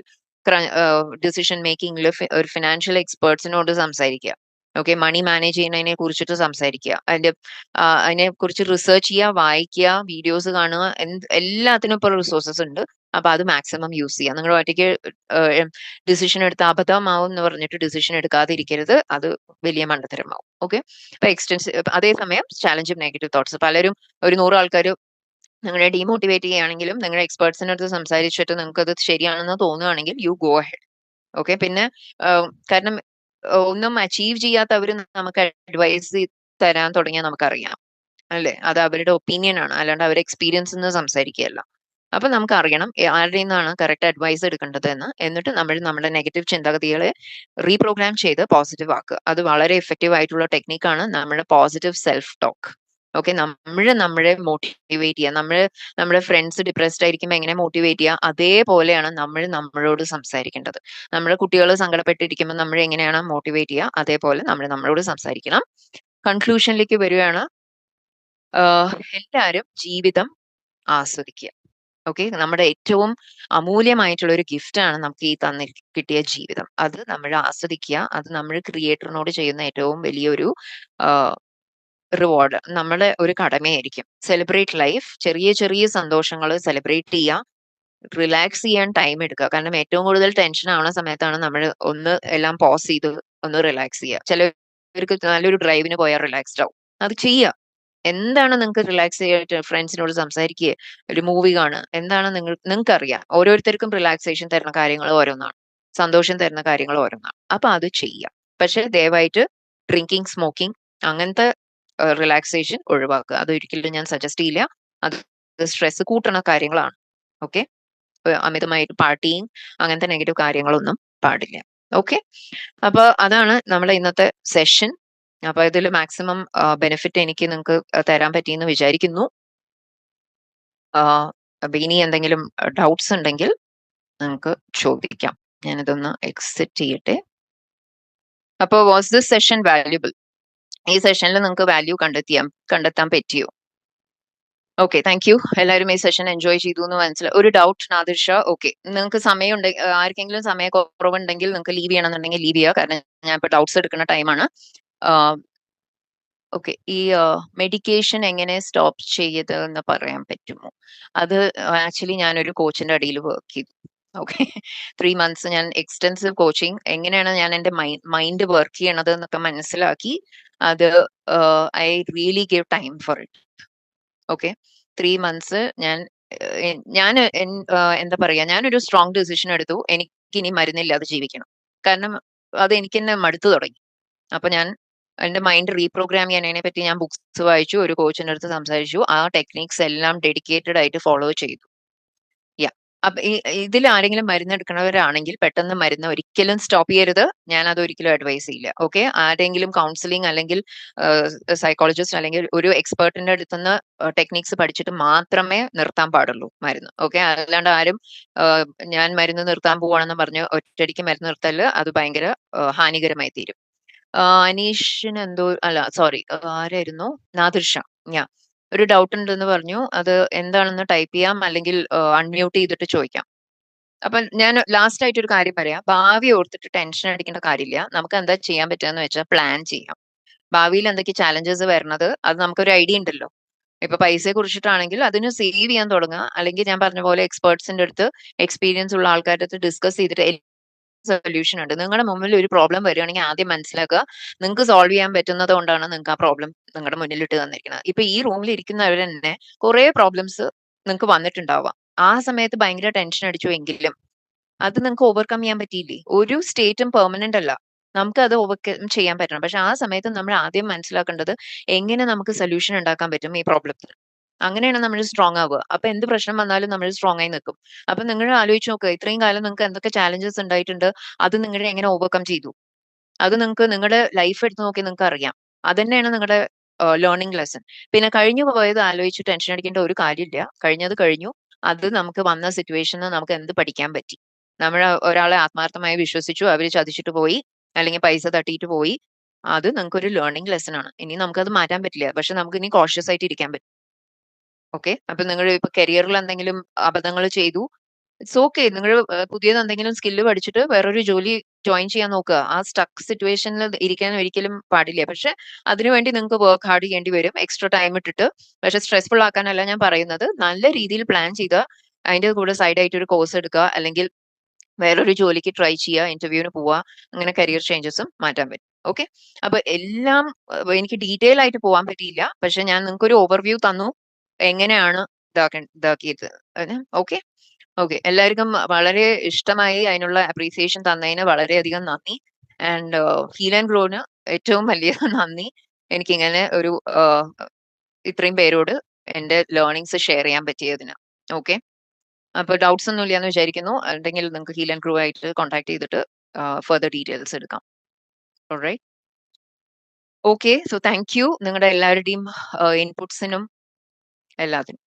[SPEAKER 1] ഡിസിഷൻ മേക്കിംഗിൽ ഒരു ഫിനാൻഷ്യൽ എക്സ്പേർട്സിനോട് സംസാരിക്കുക. ഓക്കെ, മണി മാനേജ് ചെയ്യുന്നതിനെ കുറിച്ചിട്ട് സംസാരിക്കുക. അതിനെ കുറിച്ച് റിസർച്ച് ചെയ്യുക, വായിക്കുക, വീഡിയോസ് കാണുക, എല്ലാത്തിനും ഇപ്പോൾ റിസോഴ്സസ് ഉണ്ട്. അപ്പൊ അത് മാക്സിമം യൂസ് ചെയ്യുക. നിങ്ങൾ ഒറ്റയ്ക്ക് ഡിസിഷൻ എടുത്ത് അബദ്ധമാവും എന്ന് പറഞ്ഞിട്ട് ഡിസിഷൻ എടുക്കാതിരിക്കരുത്. അത് വലിയ മണ്ടത്തരമാവും. ഓക്കെ, അപ്പൊ അതേസമയം ചാലഞ്ചും നെഗറ്റീവ് തോട്ട്സ്. പലരും ഒരു 100 ആൾക്കാർ നിങ്ങളെ ഡീമോട്ടിവേറ്റ് ചെയ്യുകയാണെങ്കിലും നിങ്ങളുടെ എക്സ്പേർട്സിന്റെ അടുത്ത് സംസാരിച്ചിട്ട് നിങ്ങൾക്ക് അത് ശരിയാണെന്ന് തോന്നുകയാണെങ്കിൽ യു ഗോ അഹെഡ്. ഓക്കെ, പിന്നെ കാരണം ഒന്നും അച്ചീവ് ചെയ്യാത്തവര് നമുക്ക് അഡ്വൈസ് തരാൻ തുടങ്ങിയാൽ നമുക്കറിയാം അല്ലെ, അത് അവരുടെ ഒപ്പീനിയൻ ആണ്, അല്ലാണ്ട് അവരുടെ എക്സ്പീരിയൻസ് നിന്ന് സംസാരിക്കുകയല്ല. അപ്പൊ നമുക്ക് അറിയണം ആരുടെ നിന്നാണ് കറക്റ്റ് അഡ്വൈസ് എടുക്കേണ്ടത് എന്ന്. എന്നിട്ട് നമ്മൾ നമ്മുടെ നെഗറ്റീവ് ചിന്താഗതികളെ റീപ്രോഗ്രാം ചെയ്ത് പോസിറ്റീവ് ആക്കുക. അത് വളരെ എഫക്റ്റീവ് ആയിട്ടുള്ള ടെക്നിക്കാണ് നമ്മുടെ പോസിറ്റീവ് സെൽഫ് ടോക്ക്. ഓക്കെ, നമ്മളെ മോട്ടിവേറ്റ് ചെയ്യുക. നമ്മുടെ ഫ്രണ്ട്സ് ഡിപ്രസ്ഡ് ആയിരിക്കുമ്പോൾ എങ്ങനെ മോട്ടിവേറ്റ് ചെയ്യുക, അതേപോലെയാണ് നമ്മളോട് സംസാരിക്കേണ്ടത്. നമ്മുടെ കുട്ടികൾ സങ്കടപ്പെട്ടിരിക്കുമ്പോൾ നമ്മൾ എങ്ങനെയാണ് മോട്ടിവേറ്റ് ചെയ്യുക, അതേപോലെ നമ്മളോട് സംസാരിക്കണം. കൺക്ലൂഷനിലേക്ക് വരികയാണ്. എല്ലാവരും ജീവിതം ആസ്വദിക്കുക. ഓക്കെ, നമ്മുടെ ഏറ്റവും അമൂല്യമായിട്ടുള്ള ഒരു ഗിഫ്റ്റാണ് നമുക്ക് ഈ കിട്ടിയ ജീവിതം. അത് നമ്മൾ ആസ്വദിക്കുക. അത് നമ്മൾ ക്രിയേറ്ററിനോട് ചെയ്യുന്ന ഏറ്റവും വലിയൊരു റിവാർഡ്, നമ്മുടെ ഒരു കടമയായിരിക്കും. Celebrate life. ചെറിയ ചെറിയ സന്തോഷങ്ങൾ സെലിബ്രേറ്റ് ചെയ്യുക. റിലാക്സ് ചെയ്യാൻ ടൈം എടുക്കുക. കാരണം ഏറ്റവും കൂടുതൽ ടെൻഷൻ ആവുന്ന സമയത്താണ് നമ്മൾ ഒന്ന് എല്ലാം പോസ് ചെയ്ത് ഒന്ന് റിലാക്സ് ചെയ്യുക. ചിലവർക്ക് നല്ലൊരു ഡ്രൈവിന് പോയാൽ റിലാക്സ്ഡ് ആവും. അത് ചെയ്യുക. എന്താണ് നിങ്ങൾക്ക് റിലാക്സ് ചെയ്യാനായിട്ട് ഫ്രണ്ട്സിനോട് സംസാരിക്കുക, ഒരു മൂവി കാണുക, എന്താണ് നിങ്ങൾക്ക് അറിയാം. ഓരോരുത്തർക്കും റിലാക്സേഷൻ തരുന്ന കാര്യങ്ങൾ ഓരോന്നാണ്, സന്തോഷം തരുന്ന കാര്യങ്ങൾ ഓരോന്നാണ്. അപ്പൊ അത് ചെയ്യുക. പക്ഷെ ദയവായിട്ട് ഡ്രിങ്കിങ്, സ്മോക്കിംഗ് അങ്ങനത്തെ റിലാക്സേഷൻ ഒഴിവാക്കുക. അത് ഒരിക്കലും ഞാൻ സജസ്റ്റ് ചെയ്യില്ല. അത് സ്ട്രെസ് കൂട്ടുന്ന കാര്യങ്ങളാണ്. ഓക്കെ, അമിതമായിട്ട് പാർട്ടിയും അങ്ങനത്തെ നെഗറ്റീവ് കാര്യങ്ങളൊന്നും പാടില്ല. ഓക്കെ, അപ്പൊ അതാണ് നമ്മുടെ ഇന്നത്തെ സെഷൻ. അപ്പൊ ഇതിൽ മാക്സിമം ബെനിഫിറ്റ് എനിക്ക് നിങ്ങൾക്ക് തരാൻ പറ്റിയെന്ന് വിചാരിക്കുന്നു. അപ്പൊ ഇനി എന്തെങ്കിലും ഡൗട്ട്സ് ഉണ്ടെങ്കിൽ നിങ്ങൾക്ക് ചോദിക്കാം. ഞാനിതൊന്ന് എക്സിറ്റ് ചെയ്യട്ടെ. അപ്പൊ വാസ് ദിസ് സെഷൻ വാല്യുബിൾ? ഈ സെഷനിൽ നിങ്ങൾക്ക് വാല്യൂ കണ്ടെത്താൻ പറ്റിയോ? Okay, thank you. എല്ലാവരും ഈ സെഷൻ എൻജോയ് ചെയ്തു എന്ന് മനസ്സിലായി. ഒരു ഡൗട്ട് നാദിർ ഷാ? ഓക്കെ, നിങ്ങൾക്ക് സമയം ആർക്കെങ്കിലും സമയ കുറവുണ്ടെങ്കിൽ നിങ്ങൾക്ക് ലീവ് ചെയ്യണമെന്നുണ്ടെങ്കിൽ ലീവ് ചെയ്യുക. കാരണം ഞാൻ ഇപ്പൊ ഡൗട്ട്സ് എടുക്കുന്ന ടൈമാണ്. ഓക്കെ, ഈ മെഡിക്കേഷൻ എങ്ങനെ സ്റ്റോപ്പ് ചെയ്തെന്ന് പറയാൻ പറ്റുമോ? അത് ആക്ച്വലി ഞാനൊരു കോച്ചിന്റെ അടിയിൽ വർക്ക് ചെയ്തു. ഓക്കെ, 3 months ഞാൻ എക്സ്റ്റെൻസീവ് കോച്ചിങ്, എങ്ങനെയാണ് ഞാൻ എൻ്റെ മൈൻഡ് വർക്ക് ചെയ്യണത് എന്നൊക്കെ മനസ്സിലാക്കി. അത് I really give time for it. Okay, 3 months ഞാൻ എന്താ പറയാ, ഞാനൊരു സ്ട്രോങ് ഡിസിഷൻ എടുത്തു. എനിക്ക് ഇനി മരുന്നില്ലാതെ ജീവിക്കണം. കാരണം അത് എനിക്ക് തന്നെ മടുത്തു തുടങ്ങി. അപ്പൊ ഞാൻ എന്റെ മൈൻഡ് റീപ്രോഗ്രാം ചെയ്യാൻ പറ്റി ഞാൻ ബുക്സ് വായിച്ചു, ഒരു കോച്ചിന്റെ അടുത്ത് സംസാരിച്ചു. ആ ടെക്നിക്സ് എല്ലാം ഡെഡിക്കേറ്റഡ് ആയിട്ട് ഫോളോ ചെയ്തു. യാ, അപ്പൊ ഇതിൽ ആരെങ്കിലും മരുന്ന് എടുക്കുന്നവരാണെങ്കിൽ പെട്ടെന്ന് മരുന്ന് ഒരിക്കലും സ്റ്റോപ്പ് ചെയ്യരുത്. ഞാൻ അത് ഒരിക്കലും അഡ്വൈസ് ചെയ്യില്ല. ഓക്കെ, ആരെങ്കിലും കൗൺസിലിംഗ് അല്ലെങ്കിൽ സൈക്കോളജിസ്റ്റ് അല്ലെങ്കിൽ ഒരു എക്സ്പേർട്ടിന്റെ അടുത്തുനിന്ന് ടെക്നിക്സ് പഠിച്ചിട്ട് മാത്രമേ നിർത്താൻ പാടുള്ളൂ മരുന്ന്. ഓക്കെ, അല്ലാണ്ട് ആരും ഞാൻ മരുന്ന് നിർത്താൻ പോവാണെന്ന് പറഞ്ഞ് ഒറ്റയടിക്ക് മരുന്ന് നിർത്തല് അത് ഭയങ്കര ഹാനികരമായി തീരും. അനീഷിന് എന്തോ അല്ല, സോറി, ആരായിരുന്നു? നാദിർഷ. ഞാൻ ഒരു ഡൗട്ട് ഉണ്ടെന്ന് പറഞ്ഞു. അത് എന്താണെന്ന് ടൈപ്പ് ചെയ്യാം, അല്ലെങ്കിൽ അൺമ്യൂട്ട് ചെയ്തിട്ട് ചോദിക്കാം. അപ്പൊ ഞാൻ ലാസ്റ്റ് ആയിട്ട് ഒരു കാര്യം പറയാം. ഭാവി ഓർത്തിട്ട് ടെൻഷൻ അടിക്കേണ്ട കാര്യമില്ല. നമുക്ക് എന്താ ചെയ്യാൻ പറ്റുകയെന്ന് വെച്ചാൽ പ്ലാൻ ചെയ്യാം. ഭാവിയിൽ എന്തൊക്കെ ചാലഞ്ചസ് വരണത് അത് നമുക്കൊരു ഐഡിയ ഉണ്ടല്ലോ. ഇപ്പൊ പൈസയെ കുറിച്ചിട്ടാണെങ്കിൽ അതിന് സേവ് ചെയ്യാൻ തുടങ്ങുക. അല്ലെങ്കിൽ ഞാൻ പറഞ്ഞ പോലെ എക്സ്പേർട്സിന്റെ അടുത്ത്, എക്സ്പീരിയൻസ് ഉള്ള ആൾക്കാരുടെ അടുത്ത് ഡിസ്കസ് ചെയ്തിട്ട് സൊല്യൂഷൻ ഉണ്ട്. നിങ്ങളുടെ മുമ്പിൽ ഒരു പ്രോബ്ലം വരികയാണെങ്കിൽ ആദ്യം മനസ്സിലാക്കുക നിങ്ങൾക്ക് സോൾവ് ചെയ്യാൻ പറ്റുന്നത് കൊണ്ടാണ് നിങ്ങൾക്ക് ആ പ്രോബ്ലം നിങ്ങളുടെ മുന്നിൽ ഇട്ട് തന്നിരിക്കുന്നത്. ഇപ്പൊ ഈ റൂമിൽ ഇരിക്കുന്നവർ തന്നെ കുറെ പ്രോബ്ലംസ് നിങ്ങൾക്ക് വന്നിട്ടുണ്ടാവാം. ആ സമയത്ത് ഭയങ്കര ടെൻഷൻ അടിച്ചു എങ്കിലും അത് നിങ്ങൾക്ക് ഓവർകം ചെയ്യാൻ പറ്റിയില്ലേ? ഒരു സ്റ്റേറ്റും പെർമനന്റ് അല്ല. നമുക്ക് അത് ഓവർകം ചെയ്യാൻ പറ്റണം. പക്ഷെ ആ സമയത്ത് നമ്മൾ ആദ്യം മനസ്സിലാക്കേണ്ടത് എങ്ങനെ നമുക്ക് സൊല്യൂഷൻ ഉണ്ടാക്കാൻ പറ്റും ഈ പ്രോബ്ലത്തിന്. അങ്ങനെയാണ് നമ്മൾ സ്ട്രോങ് ആവുക. അപ്പൊ എന്ത് പ്രശ്നം വന്നാലും നമ്മൾ സ്ട്രോങ് ആയി നിൽക്കും. അപ്പൊ നിങ്ങൾ ആലോചിച്ച് നോക്കുക, ഇത്രയും കാലം നിങ്ങൾക്ക് എന്തൊക്കെ ചാലഞ്ചസ് ഉണ്ടായിട്ടുണ്ട്, അത് നിങ്ങൾ എങ്ങനെ ഓവർകം ചെയ്തു. അത് നിങ്ങൾക്ക് നിങ്ങളുടെ ലൈഫ് എടുത്ത് നോക്കി നിങ്ങൾക്ക് അറിയാം. അത് തന്നെയാണ് നിങ്ങളുടെ ലേണിംഗ് ലെസൺ. പിന്നെ കഴിഞ്ഞു പോയത് ആലോചിച്ച് ടെൻഷൻ അടിക്കേണ്ട ഒരു കാര്യമില്ല. കഴിഞ്ഞത് കഴിഞ്ഞു. അത് നമുക്ക് വന്ന സിറ്റുവേഷനിൽ നമുക്ക് എന്ത് പഠിക്കാൻ പറ്റി. നമ്മൾ ഒരാളെ ആത്മാർത്ഥമായി വിശ്വസിച്ചു, അവര് ചതിച്ചിട്ട് പോയി. അല്ലെങ്കിൽ പൈസ തട്ടിയിട്ട് പോയി. അത് നിങ്ങൾക്കൊരു ലേണിംഗ് ലെസൺ ആണ്. ഇനി നമുക്കത് മാറ്റാൻ പറ്റില്ല. പക്ഷെ നമുക്ക് ഇനി കോഷ്യസ് ആയിട്ട് ഇരിക്കാൻ പറ്റും. ഓക്കെ. അപ്പൊ നിങ്ങൾ ഇപ്പൊ കരിയറിൽ എന്തെങ്കിലും അബദ്ധങ്ങൾ ചെയ്തു, ഇറ്റ്സ് ഓക്കെ. നിങ്ങൾ പുതിയത് എന്തെങ്കിലും സ്കില്ല് പഠിച്ചിട്ട് വേറൊരു ജോലി ജോയിൻ ചെയ്യാൻ നോക്കുക. ആ സ്റ്റക്ക് സിറ്റുവേഷനിൽ ഇരിക്കാൻ ഒരിക്കലും പാടില്ല. പക്ഷെ അതിനുവേണ്ടി നിങ്ങൾക്ക് വർക്ക് ഹാർഡ് ചെയ്യേണ്ടി വരും. എക്സ്ട്രാ ടൈം ഇട്ടിട്ട്. പക്ഷെ സ്ട്രെസ്ഫുൾ ആക്കാനല്ല ഞാൻ പറയുന്നത്. നല്ല രീതിയിൽ പ്ലാൻ ചെയ്ത് അതിന്റെ കൂടെ സൈഡ് ആയിട്ട് ഒരു കോഴ്സ് എടുക്കുക, അല്ലെങ്കിൽ വേറൊരു ജോലിക്ക് ട്രൈ ചെയ്യുക, ഇന്റർവ്യൂവിന് പോവുക. അങ്ങനെ കരിയർ ചേഞ്ചസും മാറ്റാൻ പറ്റും. ഓക്കെ. അപ്പൊ എല്ലാം എനിക്ക് ഡീറ്റെയിൽ ആയിട്ട് പോകാൻ പറ്റിയില്ല. പക്ഷെ ഞാൻ നിങ്ങൾക്ക് ഒരു ഓവർവ്യൂ തന്നു എങ്ങനെയാണ് ഇതാക്കിയത്. ഓക്കെ. ഓക്കെ. എല്ലാവർക്കും വളരെ ഇഷ്ടമായി. അതിനുള്ള അപ്രീസിയേഷൻ തന്നതിന് വളരെയധികം നന്ദി. ആൻഡ് ഹീൽ ആൻഡ് ഗ്രോന് ഏറ്റവും വലിയ നന്ദി. എനിക്കിങ്ങനെ ഒരു ഇത്രയും പേരോട് എന്റെ ലേണിങ്സ് ഷെയർ ചെയ്യാൻ പറ്റിയതിന്. ഓക്കെ. അപ്പൊ ഡൗട്ട്സ് ഒന്നും ഇല്ലാന്ന് വിചാരിക്കുന്നു. ഉണ്ടെങ്കിൽ നിങ്ങൾക്ക് ഹീൽ ആൻഡ് ഗ്രോ ആയിട്ട് കോൺടാക്ട് ചെയ്തിട്ട് ഫർദർ ഡീറ്റെയിൽസ് എടുക്കാം. Alright. Okay. So thank you നിങ്ങളുടെ എല്ലാവരുടെയും ഇൻപുട്സിനും എല്ലാത്തിനും.